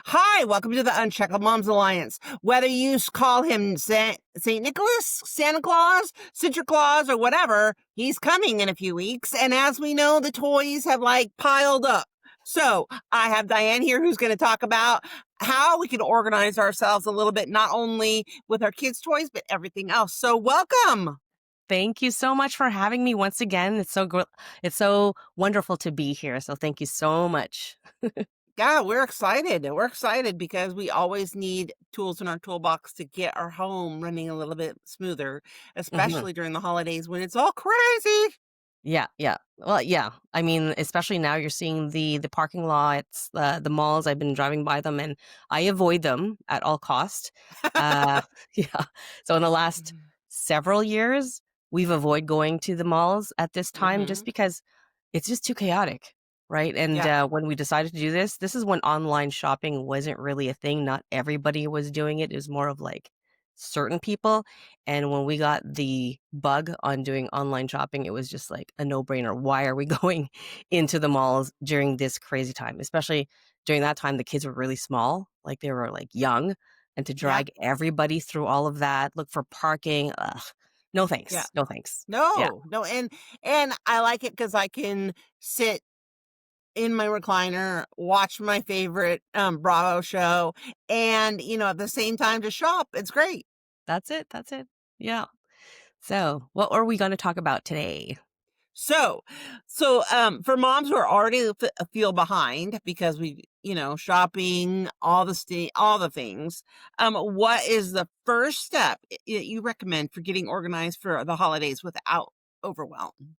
Hi, welcome to the Unshackled Moms Alliance. Whether you call him St. Nicholas, Santa Claus, Santa Claus, or whatever, he's coming in a few weeks. And as we know, the toys have piled up. So I have Dianne here who's going to talk about how we can organize ourselves a little bit, not only with our kids' toys, but everything else. So welcome. Thank you so much for having me once again. It's so wonderful to be here. So thank you so much. Yeah, we're excited. We're excited because we always need tools in our toolbox to get our home running a little bit smoother, Mhm. especially during the holidays when it's all crazy. Yeah, yeah. Well, yeah. I mean, especially now you're seeing the parking lots, the malls. I've been driving by them, and I avoid them at all cost. Uh, yeah. So in the last several years, we've avoided going to the malls at this time just Mm-hmm. because it's just too chaotic, right? And Yeah. when we decided to do this is when online shopping wasn't really a thing. Not everybody was doing it. It was more of like certain people. And when we got the bug on doing online shopping, it was just like a no-brainer. Why are we going into the malls during this crazy time? Especially during that time, the kids were really small, like they were like young, and to Yep. drag everybody through all of that, look for parking. Ugh, no Yeah. thanks. No thanks. Yeah. No. And I like it because I can sit in my recliner, watch my favorite Bravo show, and at the same time to shop. It's great. That's it. That's it. Yeah. So, what are we going to talk about today? So, for moms who are already feel behind because shopping, all the things. What is the first step you recommend for getting organized for the holidays without overwhelm?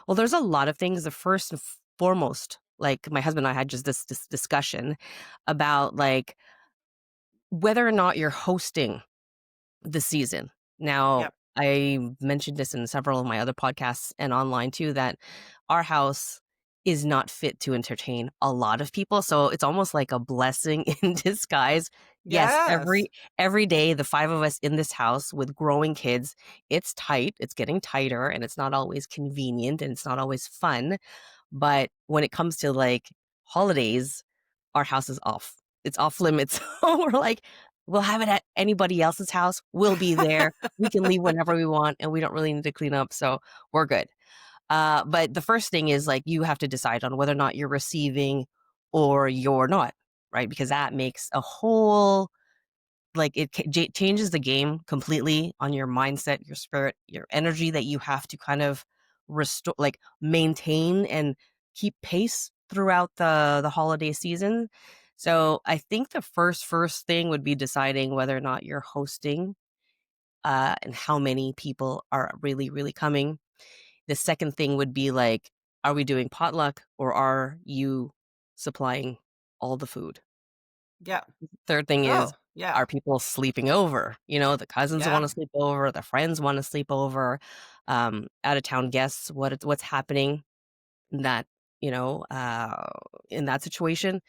Well, there's a lot of things. The first and foremost, like my husband and I had just this discussion about like whether or not you're hosting the season. Now, Yep. I mentioned this in several of my other podcasts and online too that our house is not fit to entertain a lot of people, so it's almost like a blessing in disguise. Yes, Yes. every day the 5 of us in this house with growing kids, it's tight, it's getting tighter, and it's not always convenient, and it's not always fun, but when it comes to, like, holidays, our house is off. It's off limits. We're like, "We'll have it at anybody else's house. We'll be there. We can leave whenever we want, and we don't really need to clean up, so we're good." But the first thing is, like, you have to decide on whether or not you're receiving or you're not, right? Because that makes a whole like, it changes the game completely on your mindset, your spirit, your energy that you have to kind of restore like, maintain and keep pace throughout the holiday season. So, I think the first thing would be deciding whether or not you're hosting, and how many people are really, really coming. The second thing would be, like, are we doing potluck or are you supplying all the food? Yeah. Third thing is, Oh, yeah. are people sleeping over? You know, the cousins Yeah. wanna sleep over, the friends wanna sleep over, out of town guests, what's happening in that, you know, in that situation.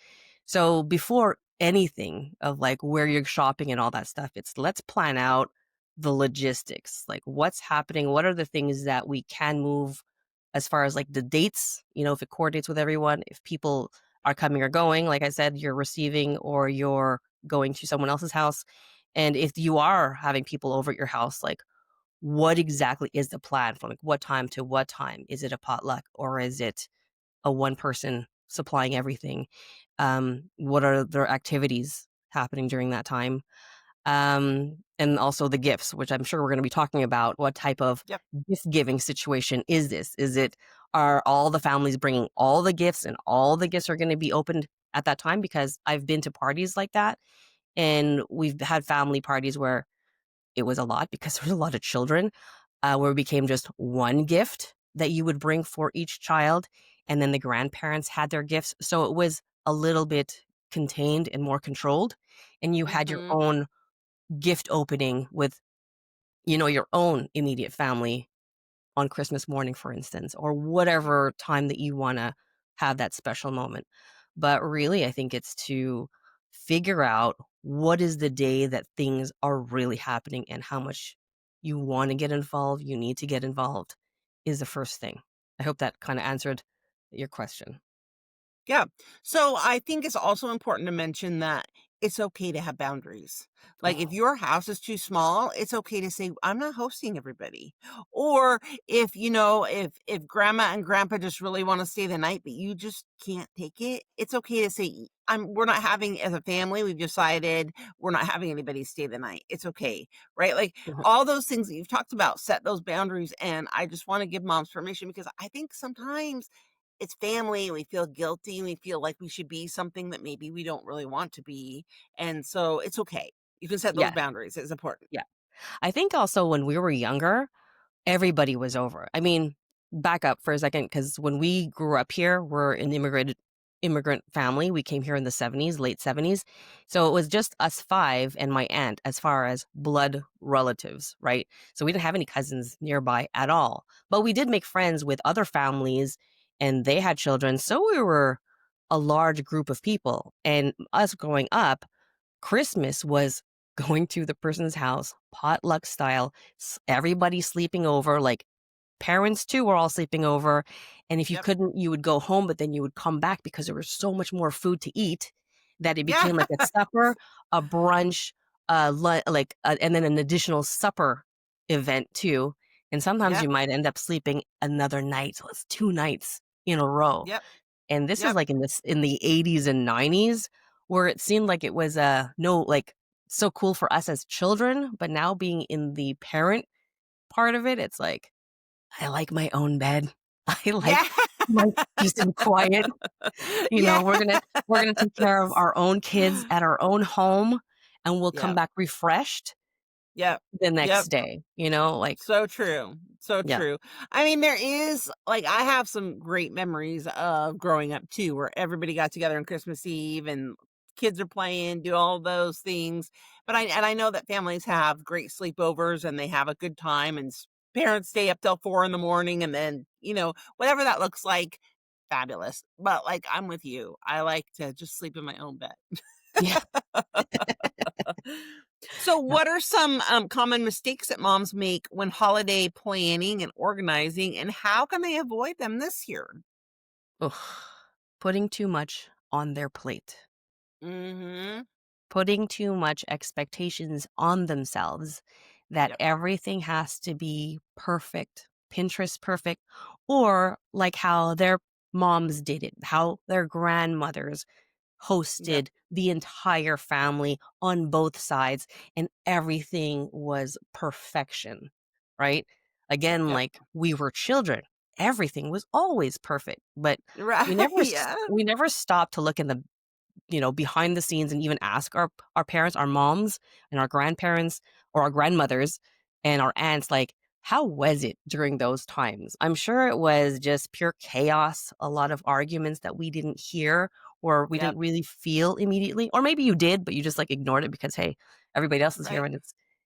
So before anything of like where you're shopping and all that stuff, it's let's plan out the logistics. Like what's happening? What are the things that we can move as far as like the dates, if it coordinates with everyone, if people are coming or going, like I said, you're receiving or you're going to someone else's house. And if you are having people over at your house, like what exactly is the plan from like what time to what time? Is it a potluck or is it a one person supplying everything? What are their activities happening during that time? And also the gifts, which I'm sure we're going to be talking about. What type of Yep. gift giving situation is this? Are all the families bringing all the gifts and all the gifts are going to be opened at that time? Because I've been to parties like that and we've had family parties where it was a lot because there was a lot of children, where it became just one gift that you would bring for each child, and then the grandparents had their gifts. So it was a little bit contained and more controlled, and you had your Mm-hmm. own gift opening with, your own immediate family on Christmas morning, for instance, or whatever time that you wanna have that special moment. But really, I think it's to figure out what is the day that things are really happening and how much you wanna get involved, you need to get involved is the first thing. I hope that kinda answered your question. Yeah. So I think it's also important to mention that it's okay to have boundaries. Like if Oh, your house is too small, it's okay to say, I'm not hosting everybody. Or if, if grandma and grandpa just really want to stay the night, but you just can't take it, it's okay to say, we're not having as a family, we've decided we're not having anybody stay the night. It's okay. Right. Like mhm. all those things that you've talked about, set those boundaries. And I just want to give moms permission because I think sometimes it's family, we feel guilty, we feel like we should be something that maybe we don't really want to be, and so it's okay. You can set those Yeah, boundaries, it's important. yeah. I think also when we were younger, everybody was over. I mean, back up for a second, because when we grew up here, we're an immigrant family. We came here in the 70s, late 70s. So it was just us five and my aunt as far as blood relatives, right? So we didn't have any cousins nearby at all. But we did make friends with other families and they had children. So we were a large group of people. And us growing up, Christmas was going to the person's house, potluck style, everybody sleeping over, like parents too were all sleeping over. And if you Yep. couldn't, you would go home, but then you would come back because there was so much more food to eat that it Yeah. became like a supper, a brunch, and then an additional supper event too. And sometimes Yep. you might end up sleeping another night. So it's 2 nights in a row. Yep. And this is Yep. like in the 80s and 90s where it seemed like it was no like so cool for us as children, but now being in the parent part of it, it's like I like my own bed. I Yeah. like my peace and quiet. You know, Yeah. we're gonna take care of our own kids at our own home and we'll come Yep. back refreshed Yep. the Yep. next day, you know, like So true. So yeah. true. I mean, there is like I have some great memories of growing up too, where everybody got together on Christmas Eve and kids are playing, do all those things. But I know that families have great sleepovers and they have a good time and parents stay up till 4 in the morning and then, whatever that looks like, fabulous. But like I'm with you. I like to just sleep in my own bed. Yeah. So, Yeah. what are some common mistakes that moms make when holiday planning and organizing, and how can they avoid them this year? Ugh. Putting too much on their plate. Mhm. Putting too much expectations on themselves that Yep. everything has to be perfect, Pinterest perfect, or like how their moms did it, how their grandmothers Yep. hosted the entire family on both sides, and everything was perfection, right? Again, Yep. like we were children, everything was always perfect, but Right. Yeah. we never stopped to look in the behind the scenes and even ask our parents, our moms and our grandparents or our grandmothers and our aunts, like, how was it during those times? I'm sure it was just pure chaos, a lot of arguments that we didn't hear or we Yep. didn't really feel immediately. Or maybe you did, but you just like ignored it because hey, everybody else is here Right. and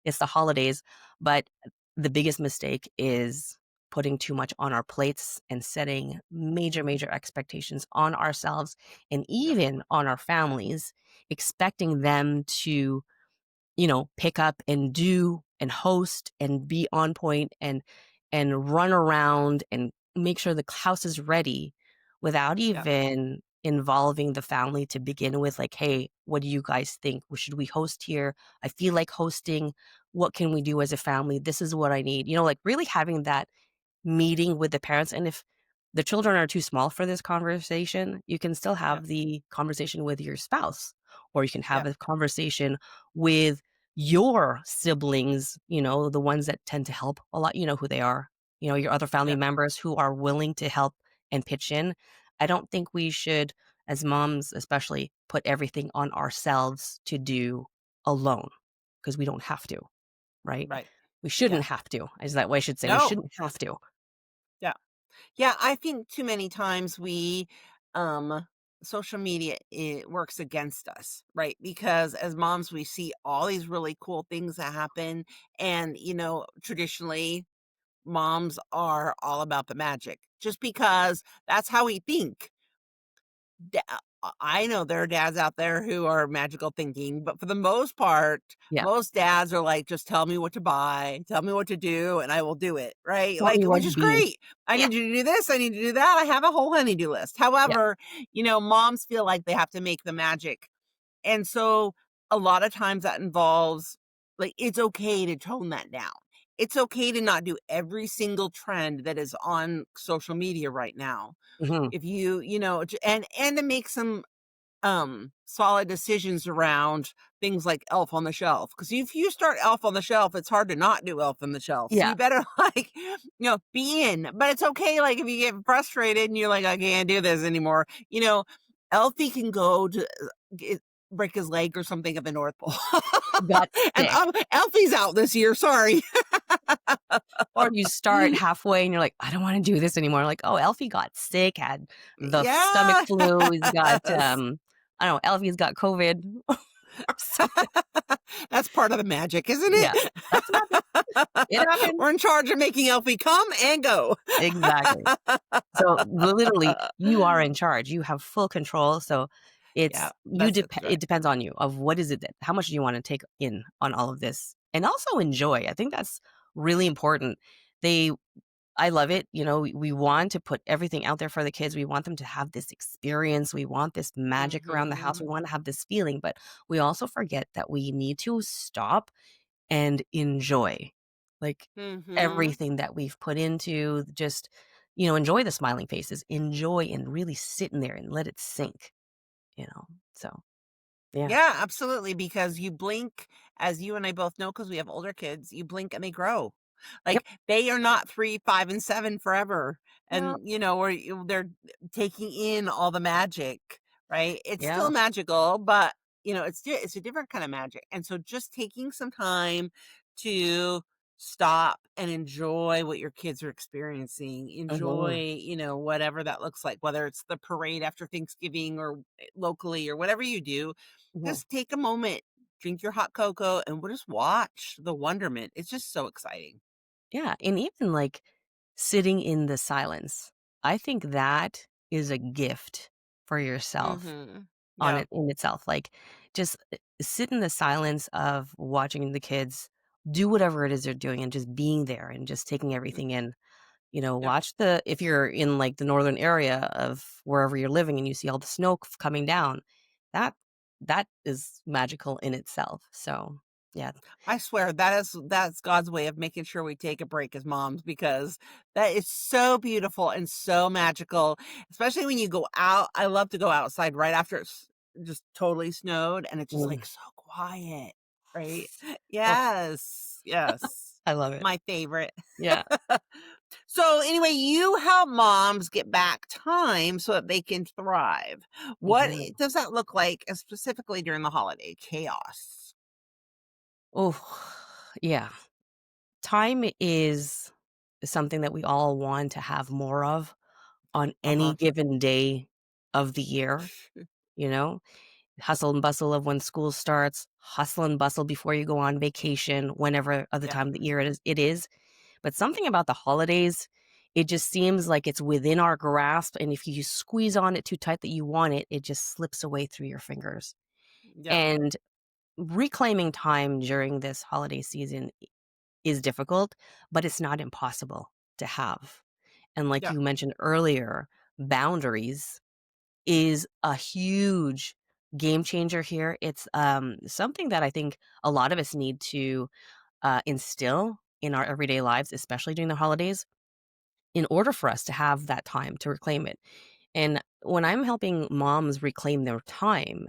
it's the holidays. But the biggest mistake is putting too much on our plates and setting major, major expectations on ourselves and Yep. even on our families, expecting them to, pick up and do and host and be on point and run around and make sure the house is ready without Yep. even involving the family to begin with. Like, hey, what do you guys think? Should we host here? I feel like hosting. What can we do as a family? This is what I need. Like really having that meeting with the parents. And if the children are too small for this conversation, you can still Yep. have the conversation with your spouse, or you can have Yep. a conversation with your siblings, the ones that tend to help a lot. You know who they are, your other family Yep. members who are willing to help and pitch in. I don't think we should, as moms, especially, put everything on ourselves to do alone because we don't have to, right? Right. We Yeah. shouldn't have to. Is that what I should say? We No. shouldn't have to. Yeah. Yeah, I think too many times um, social media, it works against us, right? Because as moms, we see all these really cool things that happen. And, traditionally, moms are all about the magic just because that's how we think. I know there are dads out there who are magical thinking, but for the most part, Yeah. most dads are like, just tell me what to buy, tell me what to do, and I will do it. Right. Tell Like, me where which to is be. great. I Yeah. need you to do this. I need to do that. I have a whole honey-do list. Yeah. However, moms feel like they have to make the magic. And so a lot of times that involves, like, it's okay to tone that down. It's okay to not do every single trend that is on social media right now. Mhm. If and to make some solid decisions around things like Elf on the Shelf. Because if you start Elf on the Shelf, it's hard to not do Elf on the Shelf. So Yeah. you better like, be in. But it's okay, like if you get frustrated and you're like, I can't do this anymore. Elfie can go to break his leg or something at the North Pole. Got And sick. Elfie's out this year. Sorry. Or you start halfway and you're like, "I don't wanna do this anymore." Like, "Oh, Elfie got sick, had the stomach Yes. flu, he's got, I don't know, Elfie's got COVID," or something. That's part of the magic, isn't Yeah. it? That's magic. It happens. We're in charge of making Elfie come and go. Exactly. So, literally, you are in charge. You have full control, so Yeah, that's it right. depends on you of what is it that how much do you wanna take in on all of this? And also enjoy. I think that's really important. They I love it. We want to put everything out there for the kids. We want them to have this experience. We want this magic around the house. We Mhm. want to have this feeling, but we also forget that we need to stop and enjoy like Mhm. everything that we've put into just, enjoy the smiling faces, enjoy and really sit in there and let it sink, you know? So, yeah. Yeah, absolutely, because you blink, as you and I both know, because we have older kids, you blink and they grow. Yep. Like, they are not 3, 5, and 7 forever, No. and, or they're taking in all the magic, right? It's still Yeah. magical, but, it's a different kind of magic, and so just taking some time to stop and enjoy what your kids are experiencing, Hmm. enjoy, whatever that looks like, whether it's the parade after Thanksgiving or locally or whatever you do, Hmm. just take a moment, drink your hot cocoa, and we'll just watch the wonderment. It's just so exciting. Yeah. And even like sitting in the silence, I think that is a gift for yourself Mhm. on Yeah. it in itself. Like, just sit in the silence of watching the kids do whatever it is they're doing and just being there and just taking Mm, everything in. yep. Watch if you're in like the northern area of wherever you're living and you see all the snow coming down, that that is magical in itself. So, yeah. I swear that's God's way of making sure we take a break as moms, because that is so beautiful and so magical, especially when you go out. I love to go outside right after it's just totally snowed and it's just Mm. like so quiet, right? Oh, Yes. Yes. I love it. My favorite. Yeah. So anyway, you help moms get back time so that they can thrive. What Mhm. does that look like, specifically during the holiday chaos? Oh, yeah. Time is something that we all want to have more of on any Uh-huh. given day of the year, you know? Hustle and bustle of when school starts, hustle and bustle before you go on vacation, whenever other Yeah. time of the year it is. But something about the holidays, it just seems like it's within our grasp, and if you squeeze on it too tight that you want it, it just slips away through your fingers. Yeah. And reclaiming time during this holiday season is difficult, but it's not impossible to have. And like Yeah. you mentioned earlier, boundaries is a huge game changer here. It's something that I think a lot of us need to instill in our everyday lives, especially during the holidays, in order for us to have that time to reclaim it. And when I'm helping moms reclaim their time,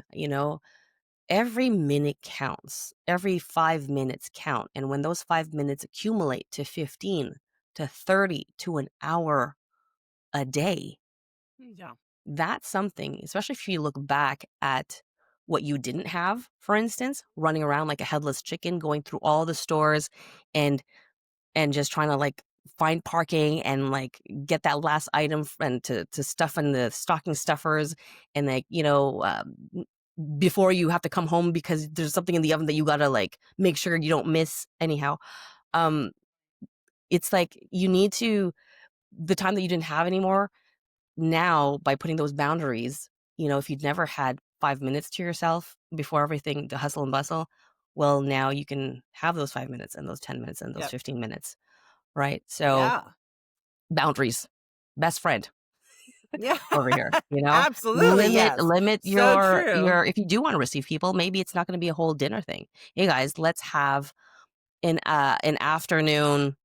every minute counts, every 5 minutes count. And when those 5 minutes accumulate to 15 to 30 to an hour a day, Yeah. that's something, especially if you look back at what you didn't have, for instance, running around like a headless chicken, going through all the stores and just trying to like find parking and like get that last item and to stuff in the stocking stuffers and like before you have to come home because there's something in the oven that you gotta like make sure you don't miss anyhow. um it's like you need to the time that you didn't have anymore now by putting those boundaries, if you'd never had 5 minutes to yourself before everything, the hustle and bustle, well, now you can have those 5 minutes and those 10 minutes and those Yep. 15 minutes, right? So Yeah. boundaries, best friend Yeah. over here, Absolutely. limit Yes. limit So true. your if you do want to receive people, maybe it's not going to be a whole dinner thing. Hey guys, let's have an afternoon,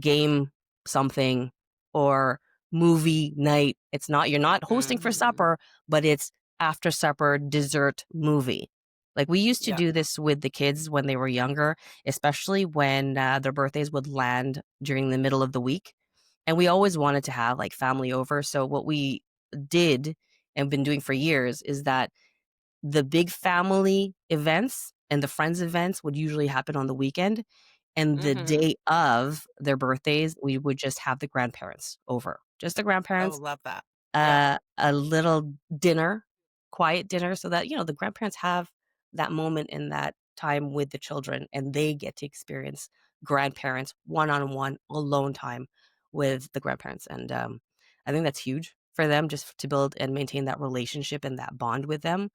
game something or movie night. It's not You're not hosting for Hmm. supper, but it's after supper dessert movie. Like we used to Yeah. do this with the kids when they were younger, especially when their birthdays would land during the middle of the week. And we always wanted to have like family over. So what we did and been doing for years is that the big family events and the friends events would usually happen on the weekend. And the Hmm. day of their birthdays, we would just have the grandparents over. Just the I grandparents, love that. Yeah. a little dinner, quiet dinner, so that, the grandparents have that moment in that time with the children and they get to experience grandparents one-on-one alone time with the grandparents. And I think that's huge for them just to build and maintain that relationship and that bond with them.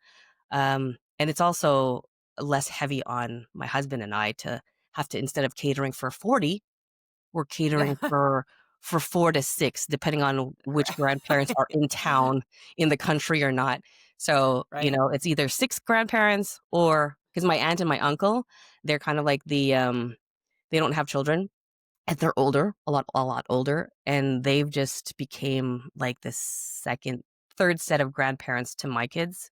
And it's also less heavy on my husband and I to have to, instead of catering for 40, we're Yeah. catering for 4 to 6, depending on which grandparents are in town, in the country or not. So, Right. it's either 6 grandparents, or because my aunt and my uncle, they're kind of like they don't have children and they're older, a lot older, and they've just became like the second, third set of grandparents to my kids.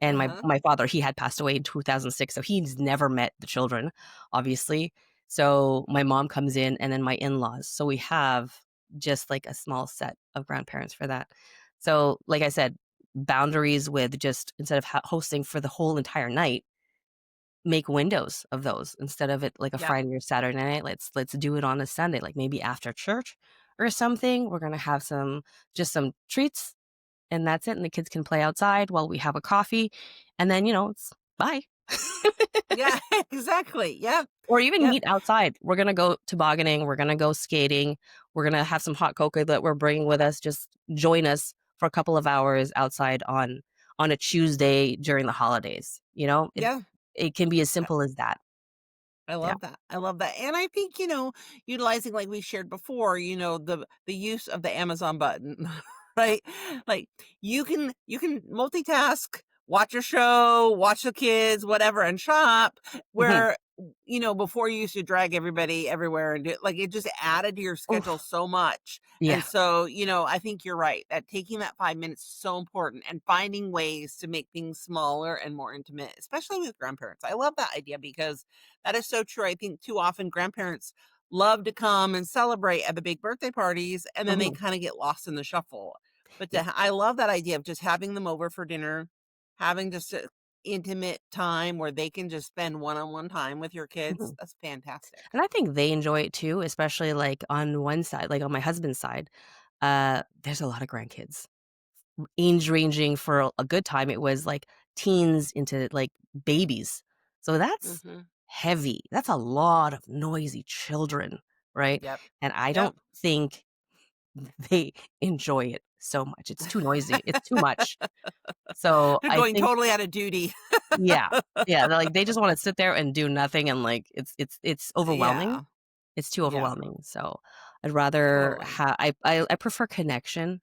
And my Uh-huh. my father, he had passed away in 2006, so he's never met the children, obviously. So my mom comes in and then my in-laws. So we have just like a small set of grandparents for that. So, like I said, boundaries with just instead of hosting for the whole entire night, make windows of those instead of it like a Yep. Friday or Saturday night. Let's do it on a Sunday, like maybe after church or something. We're gonna have some treats and that's it, and the kids can play outside while we have a coffee, and then, it's bye. Yeah. Exactly. Yep. Or even Yep. meet outside. We're gonna go tobogganing, we're gonna go skating, we're gonna have some hot cocoa that we're bringing with us, just join us for a couple of hours outside on a Tuesday during the holidays, Yeah. It can be as simple as that. I Yeah. love that. I love that. And I think, utilizing like we shared before, the use of the Amazon button, right? Like you can multitask, watch a show, watch the kids, whatever, and shop Mhm. where before you used to drag everybody everywhere and do it, like it just added to your schedule Oof. so much. Yeah. And so, I think you're right that taking that 5 minutes is so important and finding ways to make things smaller and more intimate, especially with grandparents. I love that idea because that is so true. I think too often grandparents love to come and celebrate at the big birthday parties, and then they Mhm. kind of get lost in the shuffle. But Yeah. I love that idea of just having them over for dinner, having just a intimate time where they can just spend one-on-one time with your kids. Mhm. That's fantastic. And I think they enjoy it too, especially, like, on one side, like, on my husband's side, there's a lot of grandkids. Age ranging for a good time, it was, like, teens into, like, babies. So that's Hmm. heavy. That's a lot of noisy children, right? Yep. And I Yep. don't think they enjoy it so much. It's too noisy. It's too much. So They're I going think totally out of duty. yeah. Yeah, they just wanna sit there and do nothing, and, like, it's overwhelming. Yeah. It's too Yeah. overwhelming. So I'd rather Totally. I prefer connection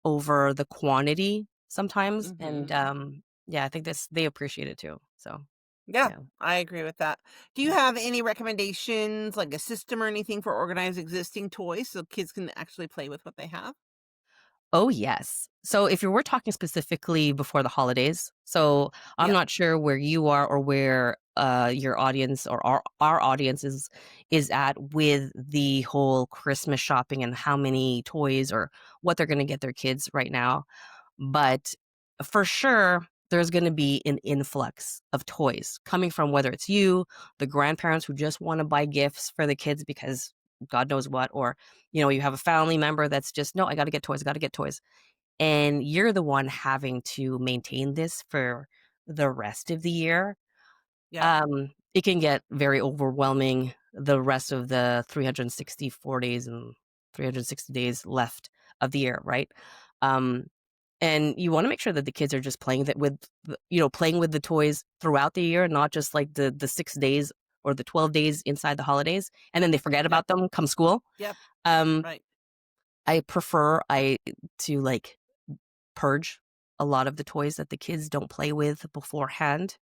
over the quantity sometimes, and, Hmm. yeah, I think this they appreciate it too, so, Yeah, yeah, I agree with that. Do you yeah. have any recommendations, like a system or anything for organized existing toys so kids can actually play with what they have? Oh, yes. So if you were talking specifically before the holidays, so I'm Yep. not sure where you are or where, your audience or our audience is at with the whole Christmas shopping and how many toys or what they're gonna get their kids right now. But for sure, there's going to be an influx of toys coming from whether it's you, the grandparents who just want to buy gifts for the kids because God knows what, or, you have a family member that's just, no, I got to get toys, I got to get toys. And you're the one having to maintain this for the rest of the year. Yep. It can get very overwhelming the rest of the 364 days and 360 days left of the year, right? Um, And you want to make sure that the kids are just playing that with, playing with the toys throughout the year, not just like the 6 days or the 12 days inside the holidays, and then they forget Yep. about them come school. Yep. Um, Right. I prefer to like purge a lot of the toys that the kids don't play with beforehand.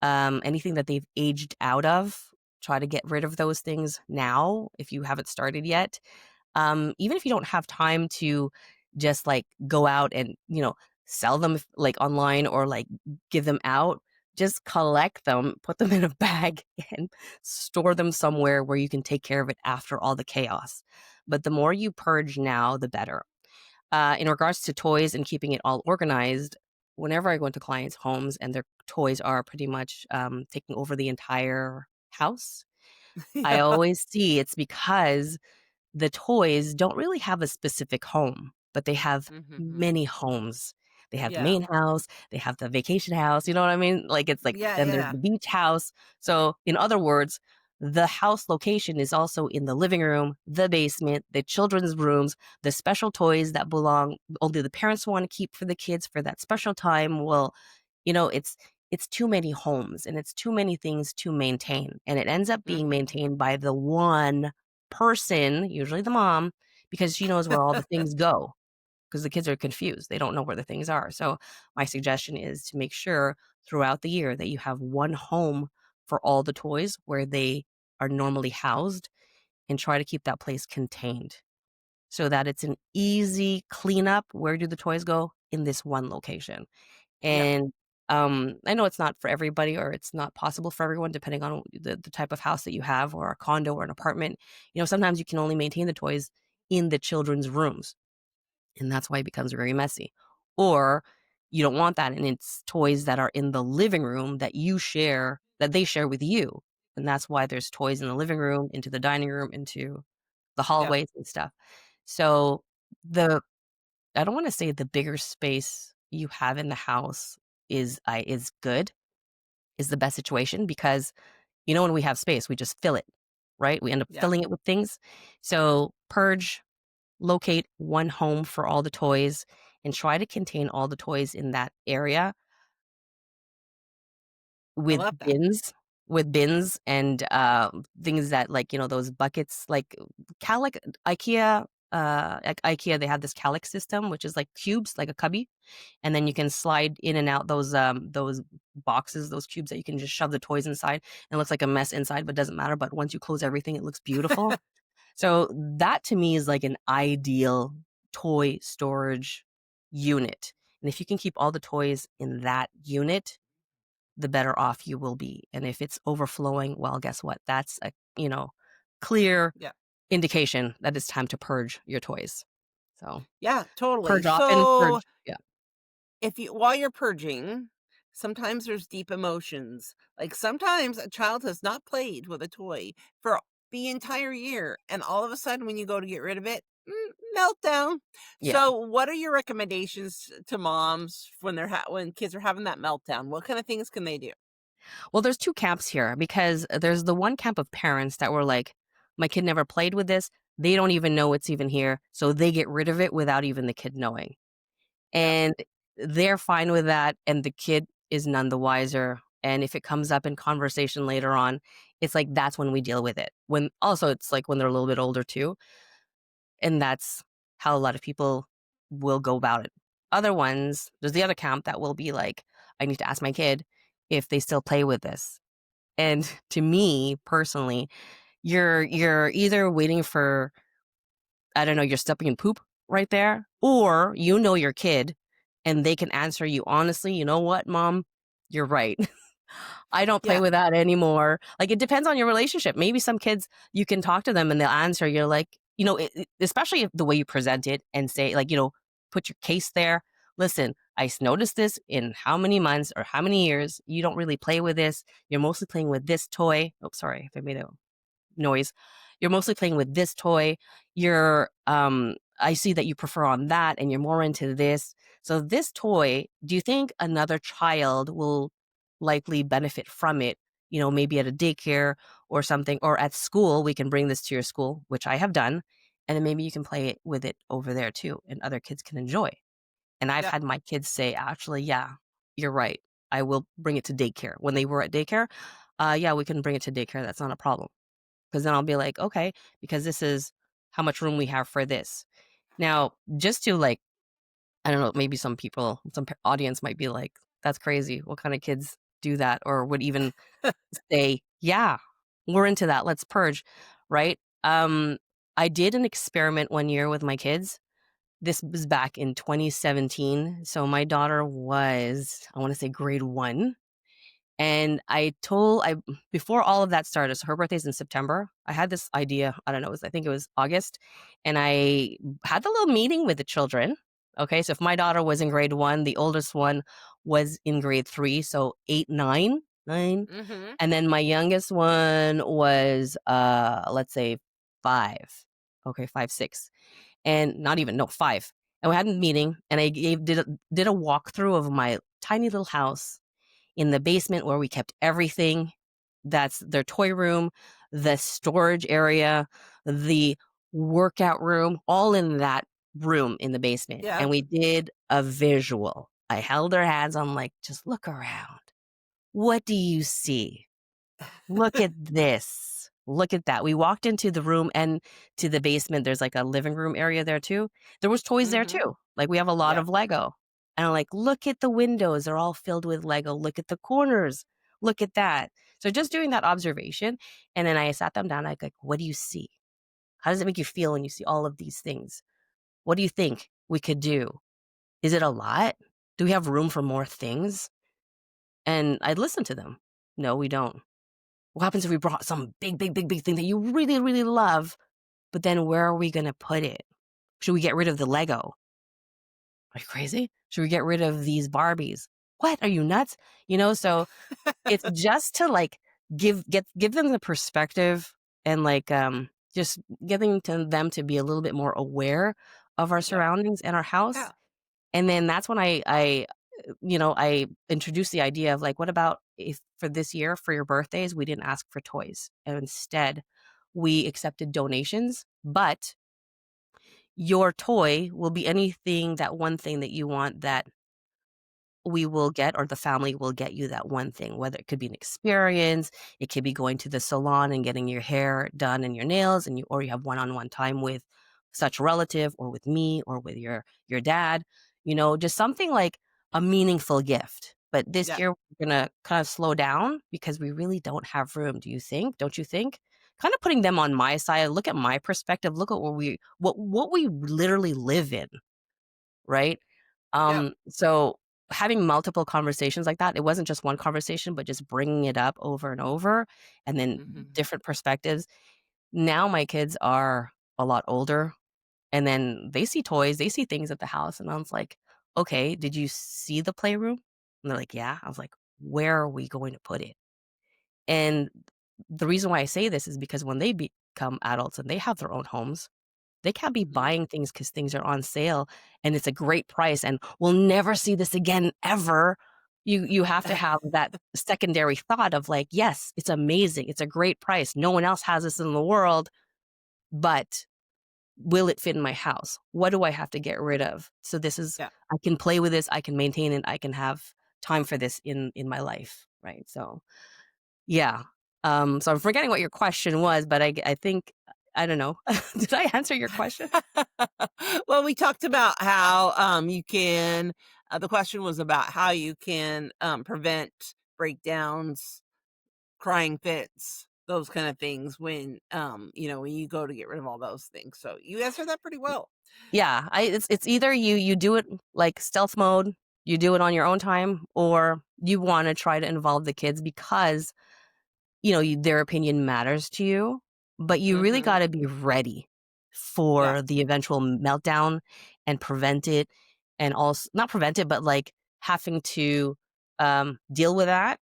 Anything that they've aged out of, try to get rid of those things now if you haven't started yet. Even if you don't have time to just like go out and, sell them like online or like give them out, just collect them, put them in a bag and store them somewhere where you can take care of it after all the chaos. But the more you purge now, the better. In regards to toys and keeping it all organized, whenever I go into clients' homes and their toys are pretty much taking over the entire house, I Yeah. always see it's because the toys don't really have a specific home, but they have Mm-hmm. many homes. They have the Yeah. main house, they have the vacation house, you know what I mean? Like it's like, Yeah. then there's Yeah. the beach house. So, in other words, the house location is also in the living room, the basement, the children's rooms, the special toys that belong only the parents want to keep for the kids for that special time. Well, it's too many homes and it's too many things to maintain. And it ends up being Mm-hmm. maintained by the one person, usually the mom, because she knows where all the things go. Because the kids are confused. They don't know where the things are. So my suggestion is to make sure throughout the year that you have one home for all the toys where they are normally housed and try to keep that place contained so that it's an easy cleanup. Where do the toys go? In this one location. Yep. And I know it's not for everybody or it's not possible for everyone, depending on the type of house that you have or a condo or an apartment. Sometimes you can only maintain the toys in the children's rooms. And that's why it becomes very messy. Or you don't want that. And it's toys that are in the living room that that they share with you. And that's why there's toys in the living room, into the dining room, into the Yep. hallways and stuff. So the I don't want to say the bigger space you have in the house is good, is the best situation because when we have space, we just fill it, right? We end up Yep. filling it with things. So purge, locate one home for all the toys and try to contain all the toys in that area I with love that. bins and things that like those buckets like Calic IKEA like IKEA, they have this Calic system which is like cubes like a cubby, and then you can slide in and out those boxes, those cubes that you can just shove the toys inside, and it looks like a mess inside but doesn't matter, but once you close everything it looks beautiful. So that to me is like an ideal toy storage unit. And if you can keep all the toys in that unit, the better off you will be. And if it's overflowing, well, guess what? That's a, clear Yeah. indication that it's time to purge your toys. So Yeah, totally. purge often, So purge. Yeah. if you while you're purging, sometimes there's deep emotions. Like sometimes a child has not played with a toy for the entire year, and all of a sudden when you go to get rid of it, meltdown. Yeah. So what are your recommendations to moms when when kids are having that meltdown? What kind of things can they do? Well, there's two camps here because there's the one camp of parents that were like, my kid never played with this. They don't even know it's even here. So they get rid of it without even the kid knowing. Yep. And they're fine with that. And the kid is none the wiser. And if it comes up in conversation later on, it's like that's when we deal with it. When also, it's like when they're a little bit older too. And that's how a lot of people will go about it. Other ones, there's the other camp that will be like, I need to ask my kid if they still play with this. And to me personally, you're either waiting for, I don't know, you're stepping in poop right there, or your kid and they can answer you honestly, you know what, mom, you're right. I don't play Yeah. with that anymore. Like it depends on your relationship. Maybe some kids you can talk to them and they'll answer. You're like, especially if the way you present it and say like, put your case there. Listen, noticed this in how many months or how many years you don't really play with this. You're mostly playing with this toy. Oh, sorry if I made a noise. You're mostly playing with this toy. I see that you prefer on that and you're more into this. So this toy, do you think another child will likely benefit from it? Maybe at a daycare or something, or at school, we can bring this to your school, which I have done. And then maybe you can play with it over there too, and other kids can enjoy. And I've Yep. had my kids say, actually, yeah, you're right. I will bring it to daycare. When they were at daycare, yeah, we can bring it to daycare. That's not a problem. Because then I'll be like, okay, because this is how much room we have for this. Now, just to like, I don't know, maybe some people, some audience might be like, that's crazy. What kind of kids do that? Or would even say, yeah, we're into that. Let's purge. Right. I did an experiment one year with my kids. This was back in 2017. So my daughter was, I want to say grade 1. And I before all of that started, so her birthday's in September. I had this idea, I don't know, I think it was August, and I had the little meeting with the children. Okay, so if my daughter was in grade 1, the oldest one was in grade 3, so 8, 9, 9. Mm-hmm. And then my youngest one was let's say 5. Okay, 5, 6. And not even, no, 5. And we had a meeting, and I did a walkthrough of my tiny little house in the basement where we kept everything. That's their toy room, the storage area, the workout room, all in that room in the basement. Yeah. And we did a visual. I held their hands. I'm like, just look around. What do you see? Look at this. Look at that. We walked into the room and to the basement. There's like a living room area there too. There was toys there Mm-hmm. too. Like we have a lot Yep. of Lego. And I'm like, look at the windows. They're all filled with Lego. Look at the corners. Look at that. So just doing that observation. And then I sat them down. Like, what do you see? How does it make you feel when you see all of these things? What do you think we could do? Is it a lot? Do we have room for more things? And I'd listen to them. No, we don't. What happens if we brought some big, big, big, big thing that you really, really love, but then where are we going to put it? Should we get rid of the Lego? Are you crazy? Should we get rid of these Barbies? What? Are you nuts? So it's just to like give them the perspective and like just getting to them to be a little bit more aware of our Yep. surroundings and our house. Yeah. And then that's when I introduced the idea of like, what about if for this year, for your birthdays, we didn't ask for toys and instead we accepted donations, but your toy will be anything, that one thing that you want that we will get, or the family will get you that one thing, whether it could be an experience, it could be going to the salon and getting your hair done and your nails, or you have one-on-one time with such relative or with me or with your dad, just something like a meaningful gift. But this Yeah. year we're gonna kind of slow down because we really don't have room. Don't you think? Kind of putting them on my side, look at my perspective, look at what we literally live in, right? Yep. So having multiple conversations like that, it wasn't just one conversation, but just bringing it up over and over and then Mm-hmm. different perspectives. Now my kids are a lot older and then they see toys, they see things at the house. And I was like, okay, did you see the playroom? And they're like, yeah. I was like, where are we going to put it? And the reason why I say this is because when they become adults and they have their own homes, they can't be Mm-hmm. buying things because things are on sale and it's a great price and we'll never see this again ever. You have to have that secondary thought of like, yes, it's amazing. It's a great price. No one else has this in the world, but will it fit in my house? What do I have to get rid of? So this is, Yeah. I can play with this, I can maintain it, I can have time for this in my life. Right. So yeah. So I'm forgetting what your question was, but I think, I don't know. Did I answer your question? Well, we talked about how you can. The question was about how you can prevent breakdowns, crying fits, those kind of things when when you go to get rid of all those things. So you answered that pretty well. Yeah, it's either you do it like stealth mode, you do it on your own time, or you want to try to involve the kids because their opinion matters to you, but you really Mm-hmm. got to be ready Yeah. for the eventual meltdown and prevent it, and also not prevent it, but like having to deal with that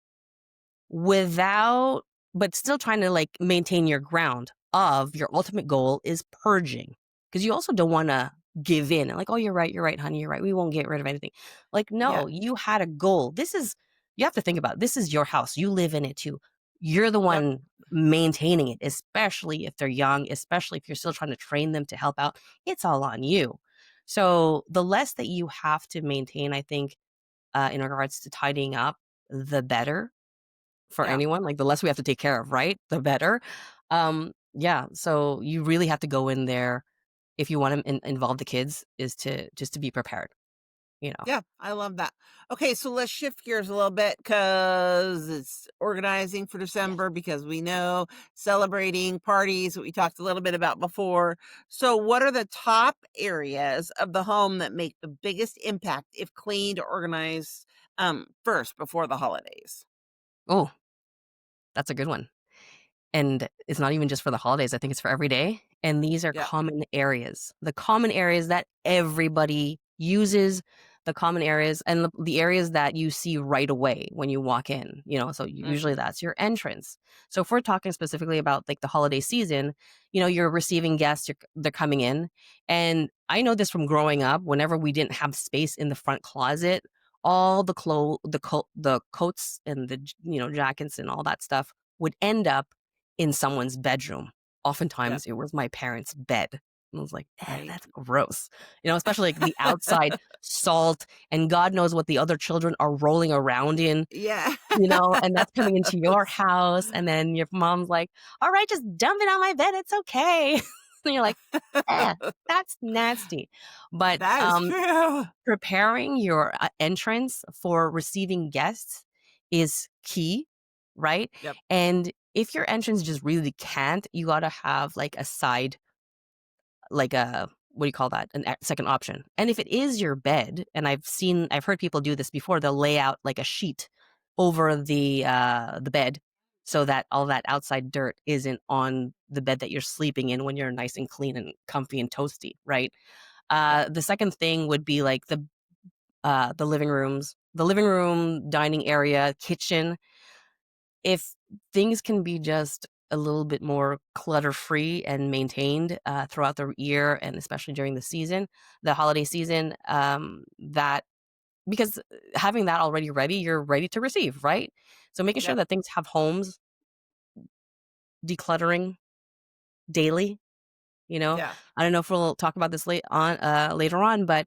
without, but still trying to like maintain your ground of your ultimate goal is purging. Because you also don't want to give in and like, oh, you're right, honey, you're right. We won't get rid of anything. Like, Yeah. no, you had a goal. You have to think about it. This is your house. You live in it too. You're the Yep. one maintaining it, especially if they're young, especially if you're still trying to train them to help out. It's all on you. So the less that you have to maintain, I think, in regards to tidying up, the better for Yeah. anyone. Like the less we have to take care of, right? The better. Yeah. So you really have to go in there if you want to involve the kids, is to just to be prepared. You know. Yeah, I love that. Okay, so let's shift gears a little bit because it's organizing for Yes. December because we know celebrating parties that we talked a little bit about before. So, what are the top areas of the home that make the biggest impact if cleaned or organized first before the holidays? Oh, that's a good one. And it's not even just for the holidays, I think it's for every day, and these are Yeah. common areas. The common areas that everybody uses, the common areas and the areas that you see right away when you walk in, so usually Hmm. that's your entrance. So if we're talking specifically about, like, the holiday season, you're receiving guests, they're coming in, and I know this from growing up, whenever we didn't have space in the front closet, all the coats and jackets and all that stuff would end up in someone's bedroom. Yeah. Oftentimes, it was my parents' bed. And I was like, Right. that's gross." Especially, like, the outside salt, and God knows what the other children are rolling around in, Yeah. and that's coming into your house, and then your mom's like, "Alright, just dump it on my bed, it's okay." And you're like, "Eh, that's nasty." But, That is true. preparing your, entrance for receiving guests is key, right? Yep. And if your entrance just really can't, you gotta have, like, a side, like a what do you call that? An second option. And if it is your bed, and I've heard people do this before, they'll lay out, like, a sheet over the bed so that all that outside dirt isn't on the bed that you're sleeping in when you're nice and clean and comfy and toasty, right? Yep. The second thing would be, like, the living room, dining area, kitchen. If things can be just a little bit more clutter free and maintained throughout the year, and especially during the holiday season, that because having that already ready, you're ready to receive, right? So making sure Yep. that things have homes, decluttering daily. Yeah. I don't know if we'll talk about this later on, but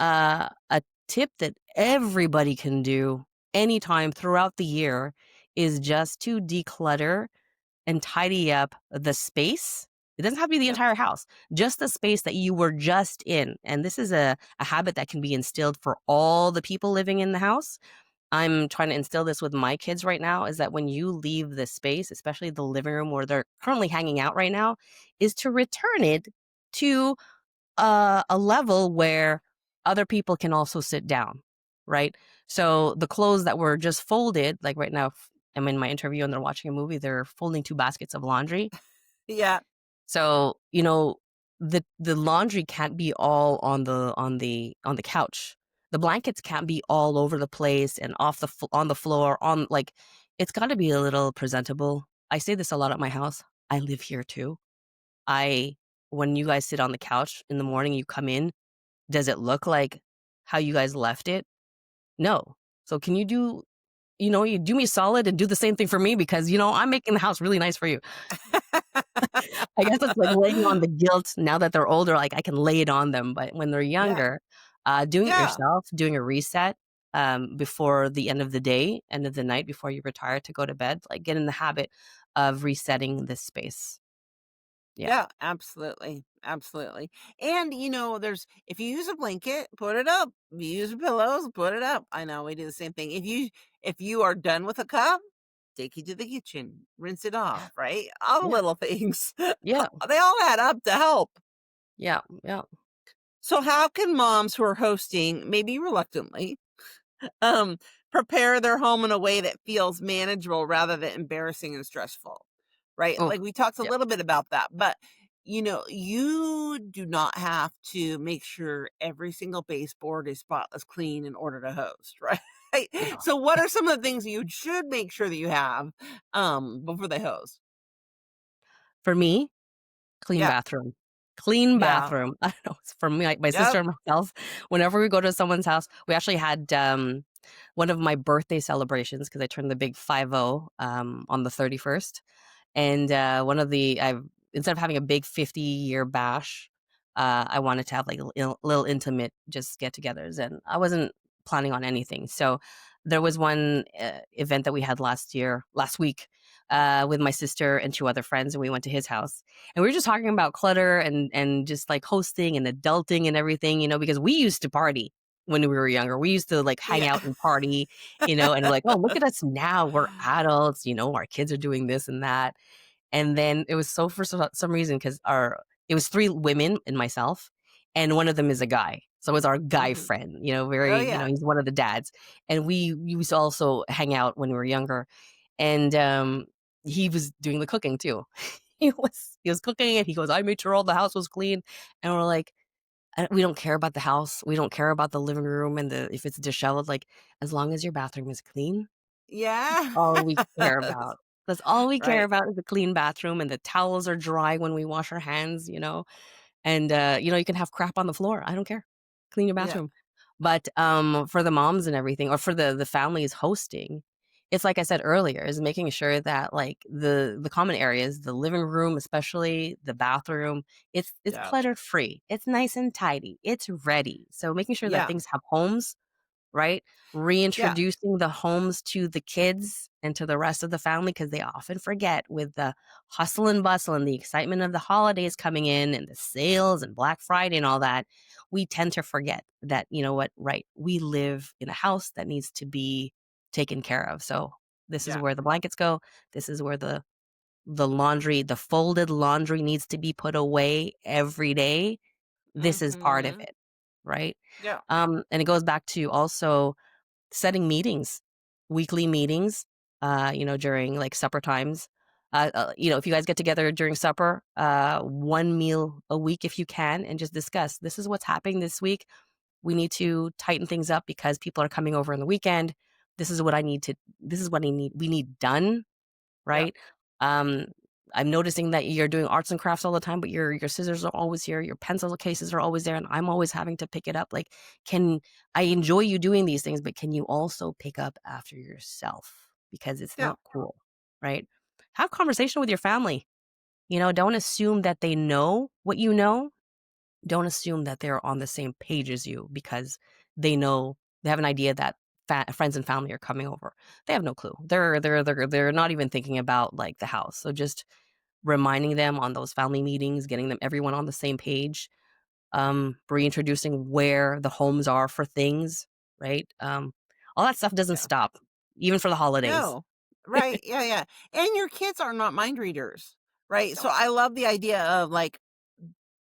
a tip that everybody can do anytime throughout the year is just to declutter and tidy up the space. It doesn't have to be the Yep. entire house, just the space that you were just in. And this is a habit that can be instilled for all the people living in the house. I'm trying to instill this with my kids right now, is that when you leave the space, especially the living room where they're currently hanging out right now, is to return it to a level where other people can also sit down, right? So the clothes that were just folded, like right now, I'm in my interview and they're watching a movie, they're folding 2 baskets of laundry. Yeah. So, the laundry can't be all on the couch. The blankets can't be all over the place and on the floor, it's gotta be a little presentable. I say this a lot at my house. I live here too. I When you guys sit on the couch in the morning, you come in, does it look like how you guys left it? No. So can you do me a solid and do the same thing for me, because, I'm making the house really nice for you. I guess it's like laying on the guilt now that they're older, like, I can lay it on them, but when they're Yeah. younger, doing it Yeah. yourself, doing a reset, before the end of the night, before you retire to go to bed, like, get in the habit of resetting this space. Yeah. Yeah, absolutely. Absolutely. And there's if you use a blanket, put it up. If you use pillows, put it up. I know we do the same thing. If you are done with a cup, take it to the kitchen, rinse it off, Yeah. right? All the Yeah. little things. Yeah. They all add up to help. Yeah. Yeah. So how can moms who are hosting, maybe reluctantly, um, prepare their home in a way that feels manageable rather than embarrassing and stressful, right? Oh, Like we talked a yeah. little bit about that, but you do not have to make sure every single baseboard is spotless clean in order to host, right? No. So what are some of the things you should make sure that you have before they host? For me, clean Yeah. bathroom. Clean Yeah. bathroom. I don't know, it's for me, like, my sister Yep. and myself, whenever we go to someone's house, we actually had, one of my birthday celebrations, because I turned the big 50, on the 31st, and, one of the I've instead of having a big 50-year bash, I wanted to have like little intimate just get-togethers, and I wasn't planning on anything. So there was one event that we had last week, with my sister and two other friends, and we went to his house, and we were just talking about clutter and just like hosting and adulting and everything, because we used to party when we were younger. We used to like hang Yeah. out and party, and we're like, oh, look at us now, we're adults, our kids are doing this and that. And then it was so for some reason, because our it was 3 women and myself, and one of them is a guy. So it was our guy Mhm. friend, Oh, very, yeah. he's one of the dads. And we used to also hang out when we were younger. And he was doing the cooking too. He was cooking, and he goes, I made sure all the house was clean. And we're like, we don't care about the house. We don't care about the living room and the if it's disheveled. Like, as long as your bathroom is clean, Yeah. all we care about. That's all we care Right. about is a clean bathroom, and the towels are dry when we wash our hands. And, you can have crap on the floor. I don't care. Clean your Yeah. bathroom. But, for the moms and everything, or for the families hosting, it's like I said earlier, is making sure that, like, the common areas, the living room, especially the bathroom, it's Yeah. clutter free. It's nice and tidy. It's ready. So making sure that Yeah. things have homes, right? Yeah. Reintroducing the homes to the kids and to the rest of the family, because they often forget, with the hustle and bustle and the excitement of the holidays coming in and the sales and Black Friday and all that. We tend to forget that, you know what, right? We live in a house that needs to be taken care of. So this is Yeah. where the blankets go. This is where the laundry, the folded laundry, needs to be put away every day. This is part of Mhm. it, right? Yeah. And it goes back to also setting meetings, weekly meetings, during like supper times. If you guys get together during supper, one meal a week if you can, and just discuss, this is what's happening this week. We need to tighten things up because people are coming over on the weekend. This is what we need done, Yeah. right? Um, I'm noticing that you're doing arts and crafts all the time, but your scissors are always here, your pencil cases are always there, and I'm always having to pick it up. Like, can I enjoy you doing these things, but can you also pick up after yourself? Because it's Yeah. not cool, right? Have conversation with your family. Don't assume that they know what you know. Don't assume that they're on the same page as you because they have an idea that friends and family are coming over. They have no clue. They're not even thinking about like the house. So just reminding them on those family meetings, getting them everyone on the same page, reintroducing where the homes are for things, right? All that stuff doesn't Yeah. stop, even for the holidays. No. Right. Yeah, yeah. And your kids are not mind readers, right? No. So I love the idea of like,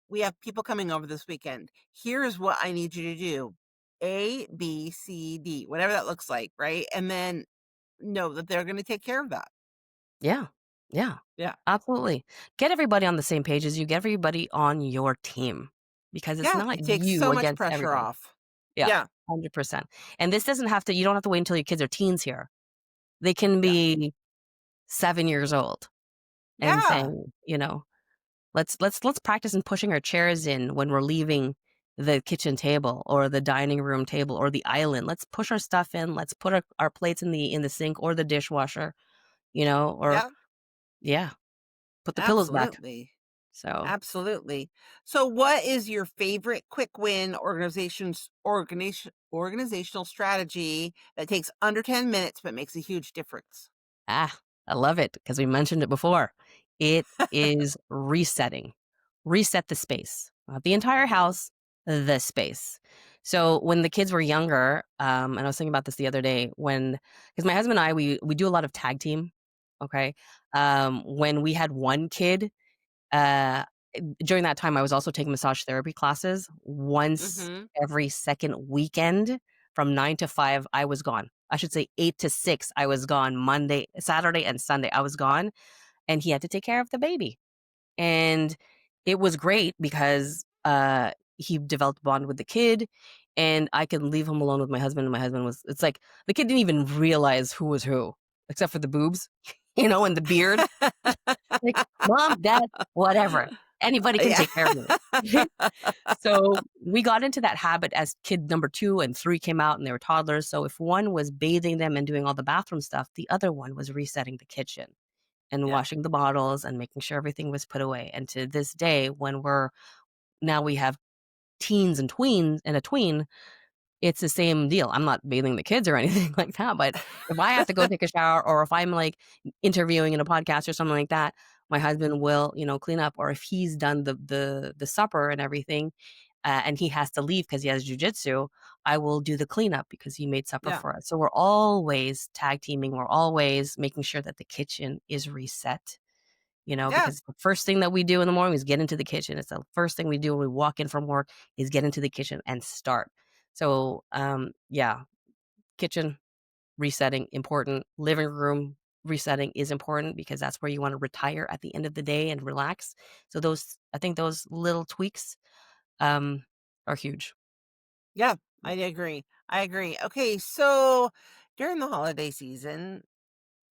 we have people coming over this weekend. Here's what I need you to do. A, B, C, D, whatever that looks like, right? And then know that they're going to take care of that. Yeah. Yeah. Yeah. Absolutely. Get everybody on the same page as you. Get everybody on your team because it's Yeah. not It takes you so much against pressure everybody. off. Yeah. Yeah. 100%. And this doesn't have to, you don't have to wait until your kids are teens here. They can Yeah. be 7 years old and Yeah. saying, let's practice in pushing our chairs in when we're leaving the kitchen table or the dining room table or the island. Let's push our stuff in. Let's put our plates in the sink or the dishwasher, or Yeah. yeah, put the pillows back. Absolutely. So, Absolutely. So what is your favorite quick win organizational strategy that takes under 10 minutes but makes a huge difference? I love it because we mentioned it before. It is resetting. Reset the space, not the entire Mhm. house, the space. So when the kids were younger, and I was thinking about this the other day, because my husband and I, we do a lot of tag team. Okay, when we had one kid, uh, during that time, I was also taking massage therapy classes once Mhm. every second weekend from 9 to 5. I was gone. I should say 8 to 6. I was gone Monday, Saturday, and Sunday. I was gone, and he had to take care of the baby. And it was great because he developed a bond with the kid, and I could leave him alone with my husband. And my husband it's like the kid didn't even realize who was who, except for the boobs, and the beard. Like, mom, dad, whatever. Anybody can Yeah. take care of me. So we got into that habit as kid number 2 and 3 came out and they were toddlers. So if one was bathing them and doing all the bathroom stuff, the other one was resetting the kitchen and Yeah. washing the bottles and making sure everything was put away. And to this day, when we're now we have teens and tweens and a tween, it's the same deal. I'm not bathing the kids or anything like that, but if I have to go take a shower or if I'm like interviewing in a podcast or something like that, my husband will, clean up. Or if he's done the supper and everything, and he has to leave because he has jujitsu, I will do the cleanup because he made supper Yeah. for us. So we're always tag teaming. We're always making sure that the kitchen is reset. Yeah. Because the first thing that we do in the morning is get into the kitchen. It's the first thing we do when we walk in from work is get into the kitchen and start. So, yeah, kitchen resetting important. Living room resetting is important because that's where you want to retire at the end of the day and relax. So I think those little tweaks, are huge. Yeah. I agree. I agree. Okay. So during the holiday season,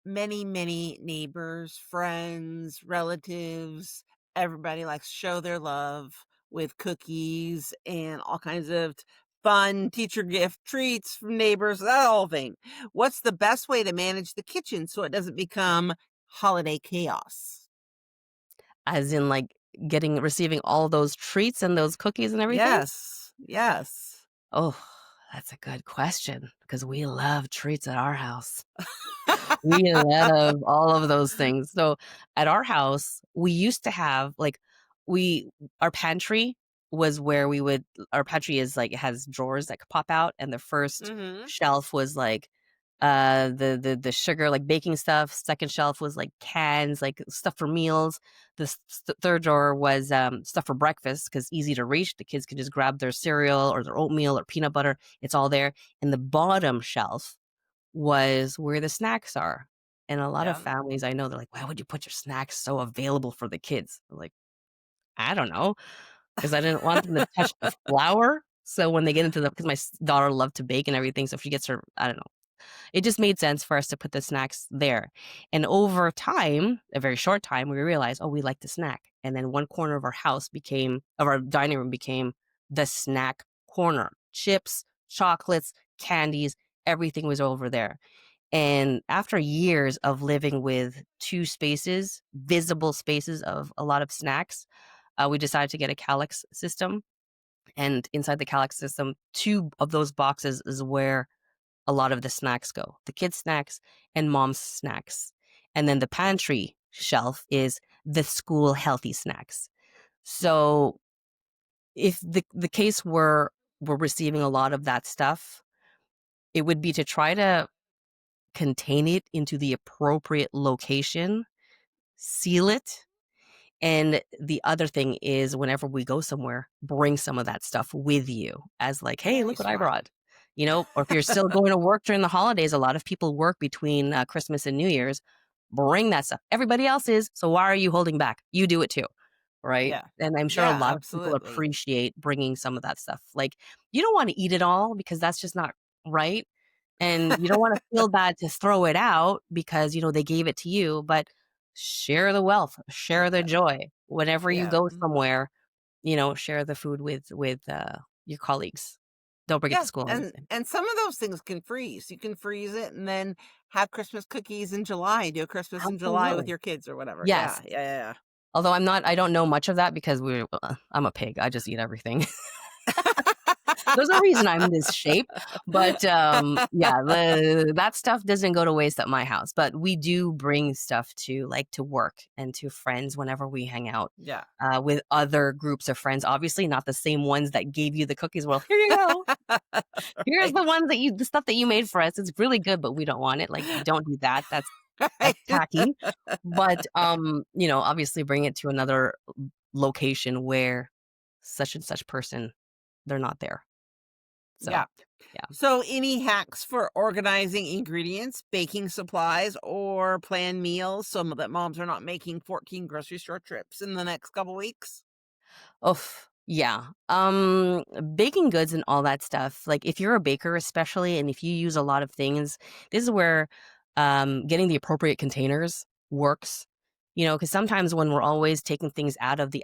many neighbors, friends, relatives, everybody likes to show their love with cookies and all kinds of fun teacher gift treats from neighbors, that whole thing. What's the best way to manage the kitchen so it doesn't become holiday chaos? As in, like, receiving all those treats and those cookies and everything? Yes. Yes. Oh, that's a good question because we love treats at our house. We love all of those things. So at our house, we used to have we our pantry was where our pantry is like it has drawers that could pop out, and the first Mhm. shelf was like the sugar, like baking stuff. Second shelf was like cans, like stuff for meals. Third drawer was stuff for breakfast because easy to reach. The kids could just grab their cereal or their oatmeal or peanut butter. It's all there. And the bottom shelf was where the snacks are. And a lot of Yeah. families I know, they're like, "Why would you put your snacks so available for the kids?" I'm like, "I don't know, because I didn't want them to touch the flour." So when they get into because my daughter loved to bake and everything, so if she gets her, I don't know. It just made sense for us to put the snacks there. And over time, a very short time, we realized, oh, we like to snack. And then one corner of our dining room became the snack corner. Chips, chocolates, candies, everything was over there. And after years of living with two spaces, visible spaces of a lot of snacks, we decided to get a Calyx system. And inside the Calyx system, two of those boxes is where a lot of the snacks go, the kids' snacks and mom's snacks. And then the pantry shelf is the school healthy snacks. So if the case were we're receiving a lot of that stuff, it would be to try to contain it into the appropriate location, seal it. And the other thing is whenever we go somewhere, bring some of that stuff with you as like, hey, Very look what I smart. brought. Or if you're still going to work during the holidays, a lot of people work between Christmas and New Year's. Bring that stuff. Everybody else is. So why are you holding back? You do it too. Right. Yeah. And I'm sure a Yeah, lot of people absolutely. appreciate bringing some of that stuff. Like, you don't want to eat it all because that's just not right. And you don't want to feel bad to throw it out because, they gave it to you, but share the wealth, share the Yeah. joy. Whenever you Yeah. go somewhere, share the food with your colleagues. Don't bring it to Yeah, school, and obviously. and some of those things can freeze. You can freeze it and then have Christmas cookies in July, do a Christmas in July with Absolutely. your kids or whatever. Yes. Yeah, yeah, yeah, Although I don't know much of that because I'm a pig. I just eat everything. There's a reason I'm this shape, but, yeah, that stuff doesn't go to waste at my house, but we do bring stuff to work and to friends whenever we hang out, yeah. with other groups of friends, obviously not the same ones that gave you the cookies. Well, here you go. Here's Right, the stuff that you made for us. It's really good, but we don't want it. Like, don't do that. That's right. tacky. But, obviously bring it to another location where such and such person, they're not there. So, Yeah. yeah. So any hacks for organizing ingredients, baking supplies, or planned meals so that moms are not making 14 grocery store trips in the next couple weeks? Oh, yeah. Baking goods and all that stuff. Like if you're a baker, especially, and if you use a lot of things, this is where getting the appropriate containers works. Because sometimes when we're always taking things out of the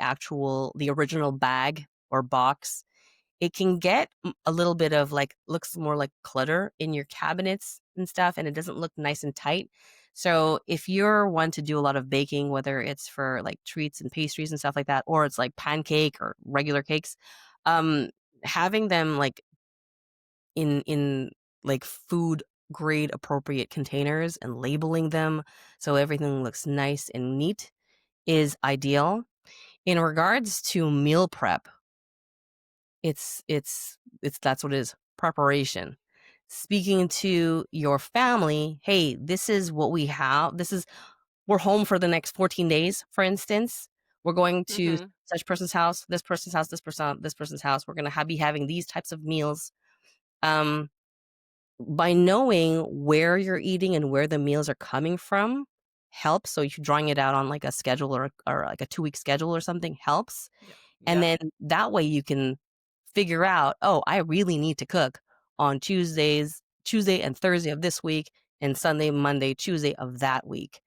original bag or box, it can get a little bit of looks more like clutter in your cabinets and stuff, and it doesn't look nice and tight. So if you're one to do a lot of baking, whether it's for like treats and pastries and stuff like that, or it's like pancake or regular cakes, um, having them like in like food grade appropriate containers and labeling them so everything looks nice and neat is ideal. In regards to meal prep, it's that's what it is, preparation. Speaking to your family, hey, this is what we have. We're home for the next 14 days, for instance. We're going to Mm-hmm. such person's house, this person's house, this person's house. We're gonna be having these types of meals. Um, by knowing where you're eating and where the meals are coming from helps. So if you're drawing it out on like a schedule or like a 2-week schedule or something helps. Yep. And Yep. then that way you can figure out, oh, I really need to cook on Tuesday and Thursday of this week, and Sunday, Monday, Tuesday of that week.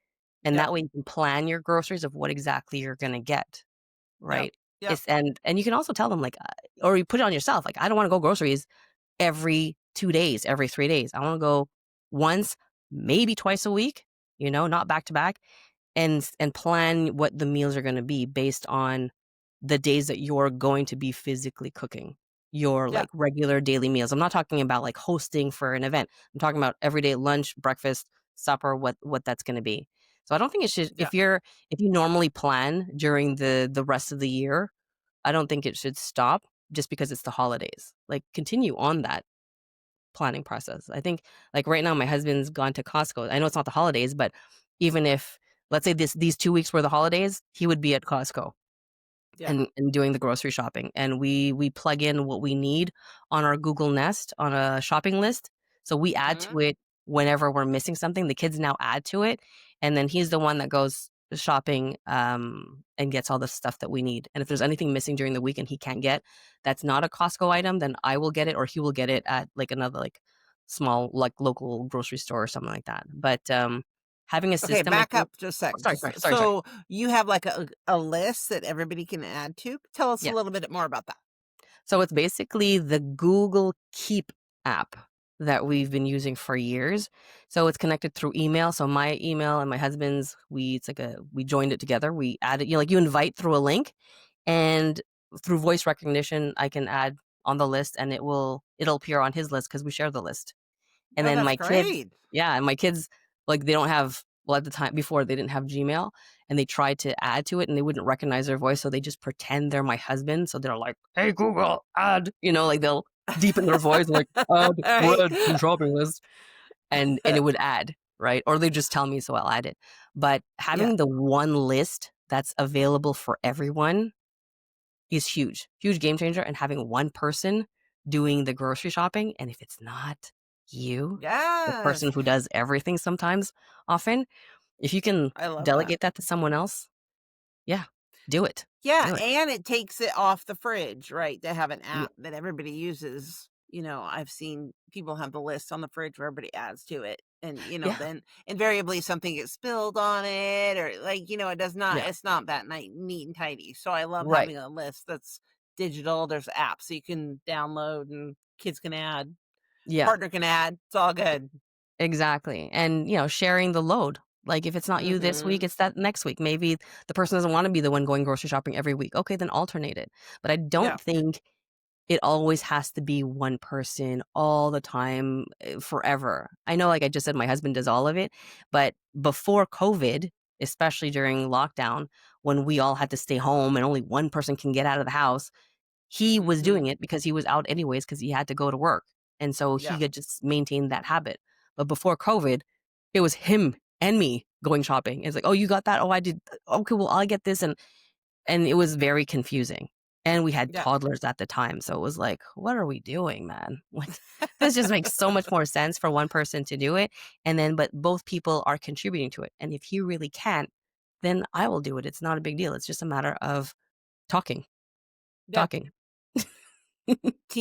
And Yep. that way you can plan your groceries of what exactly you're going to get, Yep. right? Yep. And you can also tell them like, or you put it on yourself, like, I don't want to go groceries every 2 days, every 3 days. I want to go once, maybe twice a week, not back to back, and plan what the meals are going to be based on the days that you're going to be physically cooking your Yep. like regular daily meals. I'm not talking about like hosting for an event. I'm talking about everyday lunch, breakfast, supper, what that's going to be. So I don't think it should, Yep. if you normally plan during the rest of the year, I don't think it should stop just because it's the holidays. Like, continue on that planning process. I think like right now my husband's gone to Costco. I know it's not the holidays, but even if, let's say, these 2 weeks were the holidays, he would be at Costco Yep. and doing the grocery shopping. And we plug in what we need on our Google Nest on a shopping list. So we add Mm-hmm. to it whenever we're missing something. The kids now add to it, and then he's the one that goes shopping and gets all the stuff that we need. And if there's anything missing during the week and he can't get, that's not a Costco item, then I will get it, or he will get it at like another like small like local grocery store or something like that. But having a Okay, system, I back think. up just a Oh, sec. sorry, Just sorry, sorry, sorry. so you have like a list that everybody can add to. Tell us a Yes. little bit more about that. So it's basically the Google Keep app that we've been using for years. So it's connected through email. So my email and my husband's, we joined it together. We added, like you invite through a link, and through voice recognition, I can add on the list, and it'll appear on his list because we share the list. And Oh, then that's my kids, great. yeah, and my kids, like, they don't have, well, at the time before they didn't have Gmail, and they tried to add to it and they wouldn't recognize their voice. So they just pretend they're my husband. So they're like, hey, Google, add, like they'll deepen their voice, like, add Right. bread to shopping list. And it would add, right? Or they just tell me, so I'll add it. But Yeah. having the one list that's available for everyone is huge, huge game changer. And having one person doing the grocery shopping, and if it's not you, the person Yes. who does everything sometimes, often, if you can I love that. delegate that to someone else, yeah, do it. Yeah, Do it. and it takes it off the fridge, right? To have an Yeah. app that everybody uses. I've seen people have the list on the fridge where everybody adds to it. And, Yeah. then invariably something gets spilled on it or like, it does not, Yeah. it's not that neat and tidy. So I love Right. having a list that's digital. There's apps so you can download and kids can add, Yeah. partner can add. It's all good. Exactly. And, sharing the load. Like, if it's not you this week, Mm-hmm. it's that next week. Maybe the person doesn't want to be the one going grocery shopping every week. Okay, then alternate it. But I Yeah. don't think it always has to be one person all the time, forever. I know, like I just said, my husband does all of it. But before COVID, especially during lockdown, when we all had to stay home and only one person can get out of the house, he was Mm-hmm. doing it because he was out anyways because he had to go to work. And so he Yeah. could just maintain that habit. But before COVID, it was him and me going shopping. It's like, oh, you got that? Oh, I did. Okay, well, I'll get this. And it was very confusing. And we had Yeah. toddlers at the time. So it was like, what are we doing, man? Like, this just makes so much more sense for one person to do it. And then, but both people are contributing to it. And if he really can't, then I will do it. It's not a big deal. It's just a matter of talking, Yeah. talking.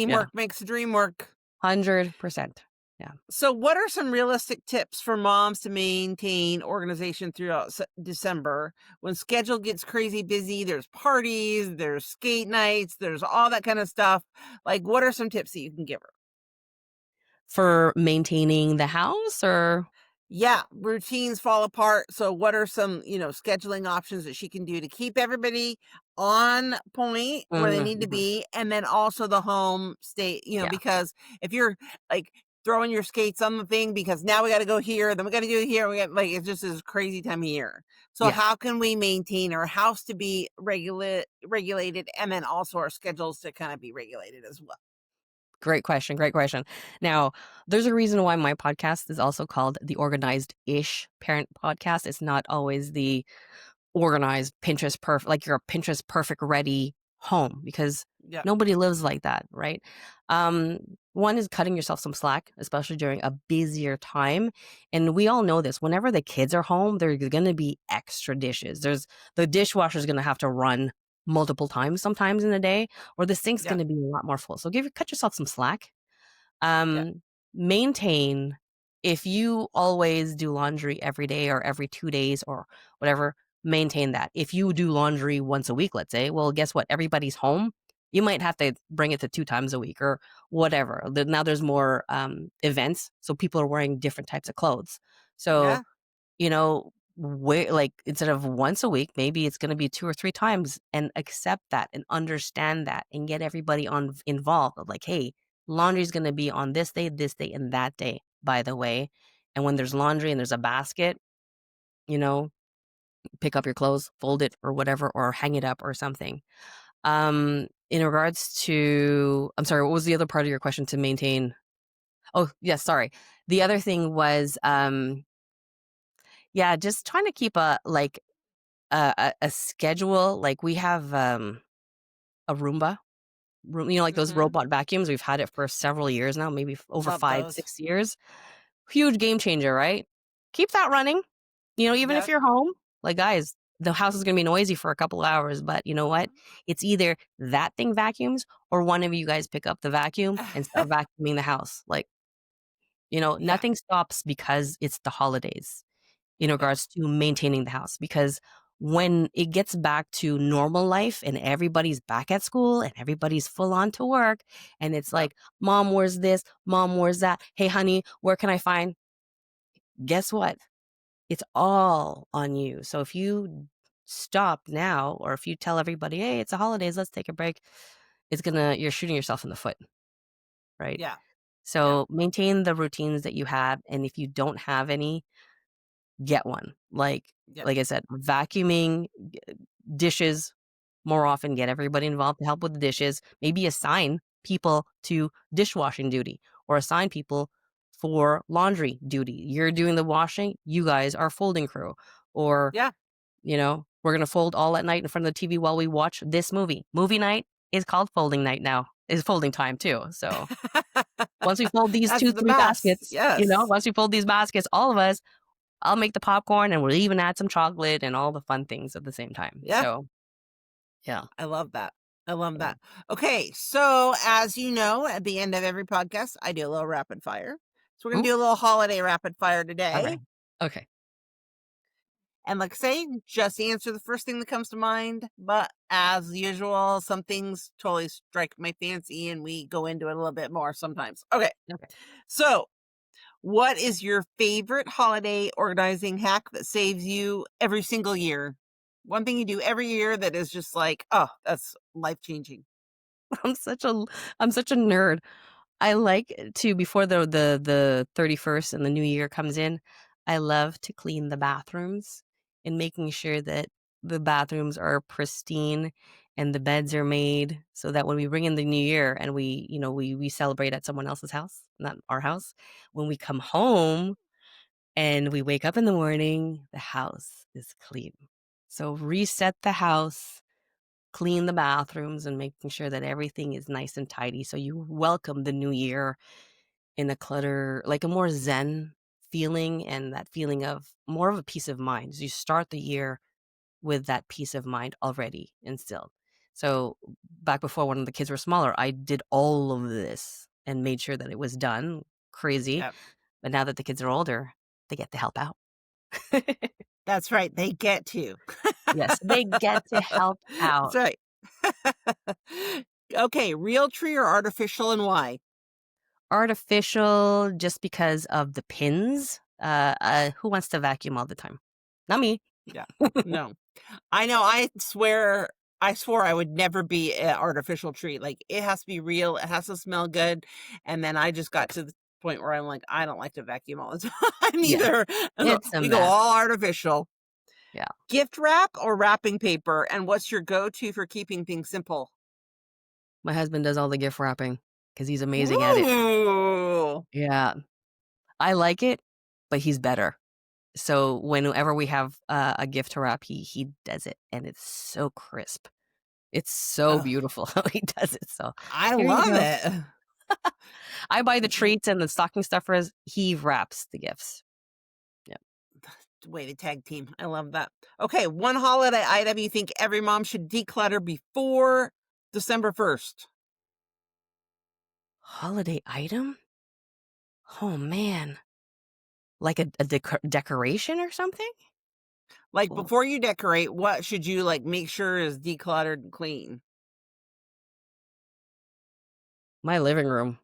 Yeah. Teamwork makes the dream work. 100%. Yeah. So, what are some realistic tips for moms to maintain organization throughout December when schedule gets crazy busy? There's parties, there's skate nights, there's all that kind of stuff. Like, what are some tips that you can give her? For maintaining the house, or? Yeah, routines fall apart. So what are some, scheduling options that she can do to keep everybody on point where they Mhm, need to mhm. be? And then also the home state, Yeah, because if you're like throwing your skates on the thing because now we got to go here, then we got to do it here. We got like, it's just this crazy time of year. So yeah. how can we maintain our house to be regulated and then also our schedules to kind of be regulated as well? Great question, great question. Now, there's a reason why my podcast is also called the Organized-ish Parent Podcast. It's not always the organized Pinterest perfect, like you're a Pinterest perfect ready home, because Yeah. nobody lives like that, right? Um, One is cutting yourself some slack, especially during a busier time. And we all know this. Whenever the kids are home, there's going to be extra dishes. The dishwasher is going to have to run multiple times sometimes in a day, or the sink's Yeah. going to be a lot more full. So cut yourself some slack. Yeah. Maintain, if you always do laundry every day or every 2 days or whatever, maintain that. If you do laundry once a week, let's say, well, guess what? Everybody's home. You might have to bring it to 2 times a week or whatever. Now there's more events, so people are wearing different types of clothes. So Yeah. where, like, instead of once a week, maybe it's going to be 2 or 3 times, and accept that and understand that and get everybody on involved of like, hey, laundry's going to be on this day, and that day, by the way. And when there's laundry and there's a basket, you know, pick up your clothes, fold it or whatever, or hang it up or something. In regards to, I'm sorry, what was the other part of your question to maintain? Oh, yes, sorry. The other thing was, yeah, just trying to keep a schedule. Like we have a Roomba, like those Hmm. robot vacuums. We've had it for several years now, maybe over Love five, those. 6 years. Huge game changer, right? Keep that running. Even if Yep. you're home, like, guys, the house is gonna be noisy for a couple hours, but you know what? It's either that thing vacuums or one of you guys pick up the vacuum and start vacuuming the house. Like, Yeah. nothing stops because it's the holidays in Yeah. regards to maintaining the house. Because when it gets back to normal life and everybody's back at school and everybody's full on to work, and it's Yep. like, mom, where's this? Mom, where's that? Hey, honey, where can I find? Guess what? It's all on you. So if you stop now, or if you tell everybody, hey, it's the holidays, let's take a break, you're shooting yourself in the foot, right? Yeah. Yeah. So maintain the routines that you have. And if you don't have any, get one. Yep. Like I said, vacuuming, dishes more often, get everybody involved to help with the dishes. Maybe assign people to dishwashing duty or assign people for laundry duty. You're doing the washing, you guys are folding crew. Or, Yeah. we're going to fold all at night in front of the TV while we watch this movie. Movie night is called folding night now. Is folding time too. So once we fold these That's two, the three best. baskets, Yes. once we fold these baskets, all of us, I'll make the popcorn and we'll even add some chocolate and all the fun things at the same time. Yeah. So, yeah. I love that. I love Yeah. that. Okay. So, as you know, at the end of every podcast, I do a little rapid fire. So, we're going Ooh, to do a little holiday rapid fire okay. today. Okay. And like I say, just answer the first thing that comes to mind. But as usual, some things totally strike my fancy and we go into it a little bit more sometimes. Okay. Okay. So, what is your favorite holiday organizing hack that saves you every single year? One thing you do every year that is just like, oh, that's life changing. I'm such a I'm such a nerd. I like to, before the 31st and the new year comes in, I love to clean the bathrooms and making sure that the bathrooms are pristine and the beds are made so that when we bring in the new year and we celebrate at someone else's house, not our house, when we come home and we wake up in the morning, the house is clean. So reset the house, clean the bathrooms, and making sure that everything is nice and tidy. So you welcome the new year in a clutter, like a more zen feeling, and that feeling of more of a peace of mind. So you start the year with that peace of mind already instilled. So back before, when the kids were smaller, I did all of this and made sure that it was done. Crazy. Yeah, But now that the kids are older, they get to help out. that's right. They get to. Yes, they get to help That's out. right. Okay, real tree or artificial and why? Artificial, just because of the pins. who wants to vacuum all the time? Not me. Yeah. No. I know. I swore I would never be an artificial tree. Like it has to be real. It has to smell good. And then I just got to the point where I'm like, I don't like to vacuum all the time Yeah, either. And so it's a we go mess. all artificial. Yeah. Gift wrap or wrapping paper? And what's your go-to for keeping things simple? My husband does all the gift wrapping because he's amazing at it. Ooh. Yeah. I like it, but he's better. So whenever we have a gift to wrap, he does it, and it's so crisp. It's so Oh, beautiful how he does it. So I here you love go. it. I buy the treats and the stocking stuffers. He wraps the gifts. Yeah. Way to tag team. I love that. Okay, one holiday item you think every mom should declutter before December 1st? Holiday item? Oh man, like a decoration or something? Like Oh, before you decorate, what should you like make sure is decluttered and clean? my living room.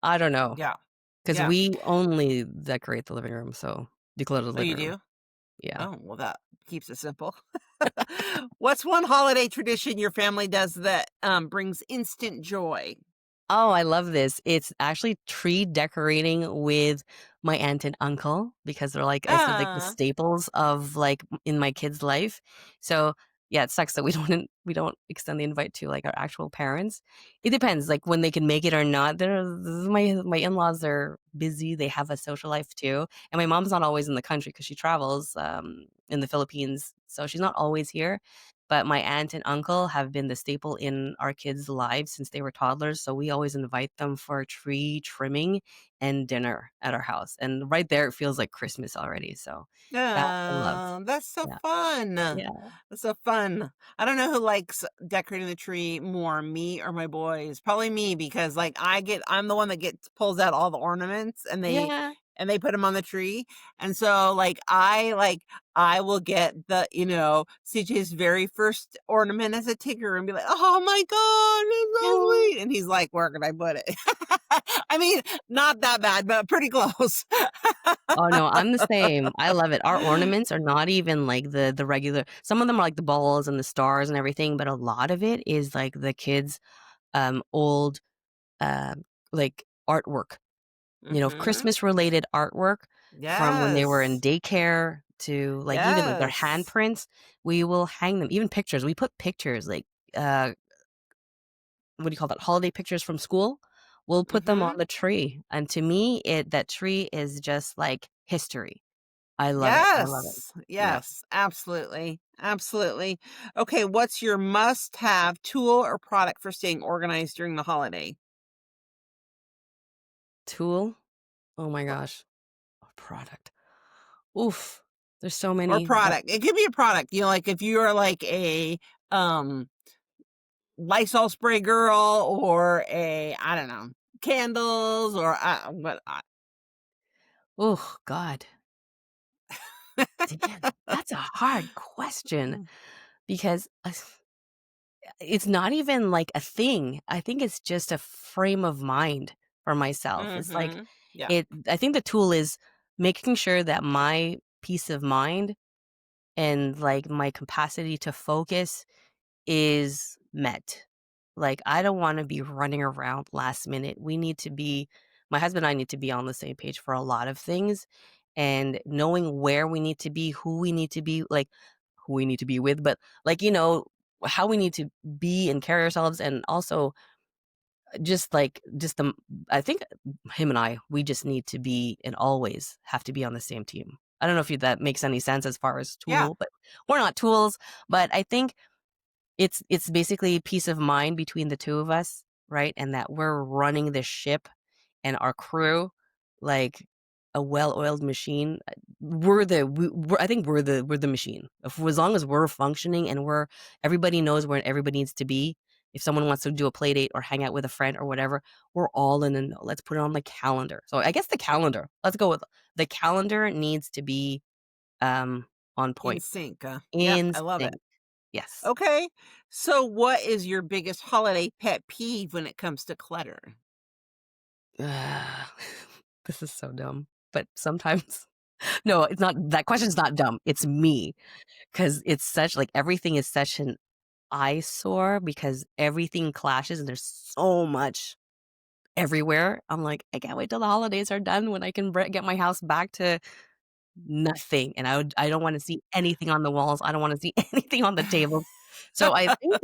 I don't know Yeah. because Yeah. we only decorate the living room, so declutter the Oh, you living room. do? Yeah. Oh, well, that keeps it simple. What's one holiday tradition your family does that brings instant joy? Oh, I love this. It's actually tree decorating with my aunt and uncle because they're like I said, like the Ah, staples of like in my kid's life. So yeah, it sucks that we don't extend the invite to like our actual parents. It depends, like when they can make it or not. My in-laws are busy. They have a social life too, and my mom's not always in the country because she travels in the Philippines, so she's not always here. But my aunt and uncle have been the staple in our kids' lives since they were toddlers. So we always invite them for tree trimming and dinner at our house. And right there, it feels like Christmas already. So that I love. that's so Yeah. fun. Yeah. That's so fun. I don't know who likes decorating the tree more, me or my boys. Probably me because like I'm the one that gets pulls out all the ornaments Yeah. and they put them on the tree. And so I will get the, CJ's very first ornament as a Tigger and be like, "Oh my god, it's so Yeah. sweet." And he's like, "Where can I put it?" I mean, not that bad, but pretty close. Oh no, I'm the same. I love it. Our ornaments are not even like the regular. Some of them are like the balls and the stars and everything, but a lot of it is like the kids' old like artwork. Mhm. Christmas related artwork from when they were in Yes. daycare to like even like their Yes. handprints, we will hang them. Even pictures. We put pictures like uh what do you call that? Holiday pictures from school. We'll put them on Mhm. the tree. And to me, it that tree is just like history. I love it. I love it. Yes. Yeah. Yes. Absolutely. Absolutely. Okay, what's your must-have tool or product for staying organized during the holiday? Tool. Oh my Or gosh. A product. Oof. There's so or many, but product. It could be a product, like if you are like a um Lysol spray girl or a I don't know, candles or oh God. Damn, that's a hard question because it's not even like a thing. I think it's just a frame of mind for myself. It's like Mhm. Yeah. I think the tool is making sure that my peace of mind and like my capacity to focus is met. Like I don't want to be running around last minute. My husband and I need to be on the same page for a lot of things and knowing where we need to be, who we need to be, like who we need to be with, but like, how we need to be and carry ourselves. And also just the, I think him and we just need to be and always have to be on the same team. I don't know if that makes any sense as far as Yeah. tool, but we're not tools, but I think it's basically peace of mind between the two of us, right? And that we're running the ship and our crew like a well-oiled machine. I think we're the machine. As long as we're functioning and everybody knows where everybody needs to be. If someone wants to do a play date or hang out with a friend or whatever, we're all in the know. Let's put it on the calendar. So I guess the calendar. Let's go with the calendar needs to be on In point. sync. Yep, In I love it. sync. Yes. Okay. So what is your biggest holiday pet peeve when it comes to clutter? This is so dumb, but sometimes No, it's not. That question's not dumb. It's me because it's such like everything is such an eyesore because everything clashes and there's so much everywhere. I'm like, I can't wait till the holidays are done when I can get my house back to nothing. And I don't want to see anything on the walls. I don't want to see anything on the table. So I think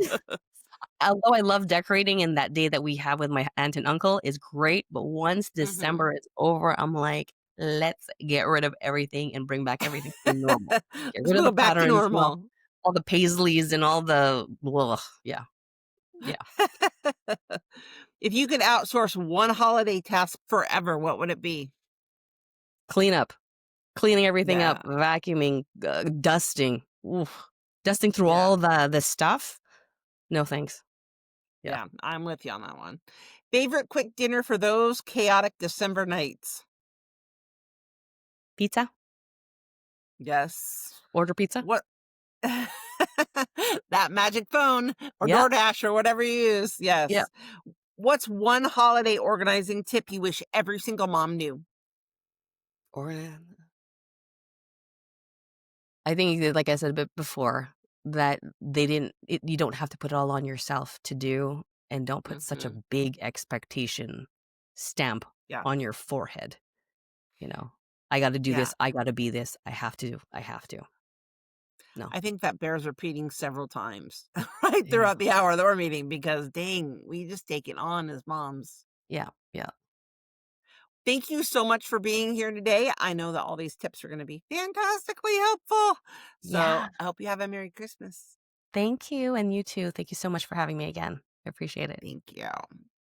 although I love decorating and that day that we have with my aunt and uncle is great, but once Mhm. December is over, I'm like, let's get rid of everything and bring back everything to normal. Get Let's rid of go the back to patterns and normal. all the paisleys and all the ugh, yeah, yeah. If you could outsource one holiday task forever, what would it be? Clean up, cleaning everything up, Yeah, vacuuming, dusting. Oof. Dusting through yeah, all the stuff. No thanks. Yeah. yeah. I'm with you on that one. Favorite quick dinner for those chaotic December nights? Pizza? Yes. Order pizza? What? That magic phone or Yeah. DoorDash or whatever you use. Yeah. Yes. What's one holiday organizing tip you wish every single mom knew? Or I think that, like I said a bit before, that you don't have to put it all on yourself to do, and don't put such a Hmm. big expectation stamp Yeah. on your forehead, you know? I gotta do Yeah. this, I gotta be this, I have to. No. I think that bears repeating several times right Yeah. throughout the hour that we're meeting because dang, we just take it on as moms. Yeah, yeah. Thank you so much for being here today. I know that all these tips are going to be fantastically helpful. So Yeah. I hope you have a Merry Christmas. Thank you, and you too. Thank you so much for having me again. I appreciate it. Thank you.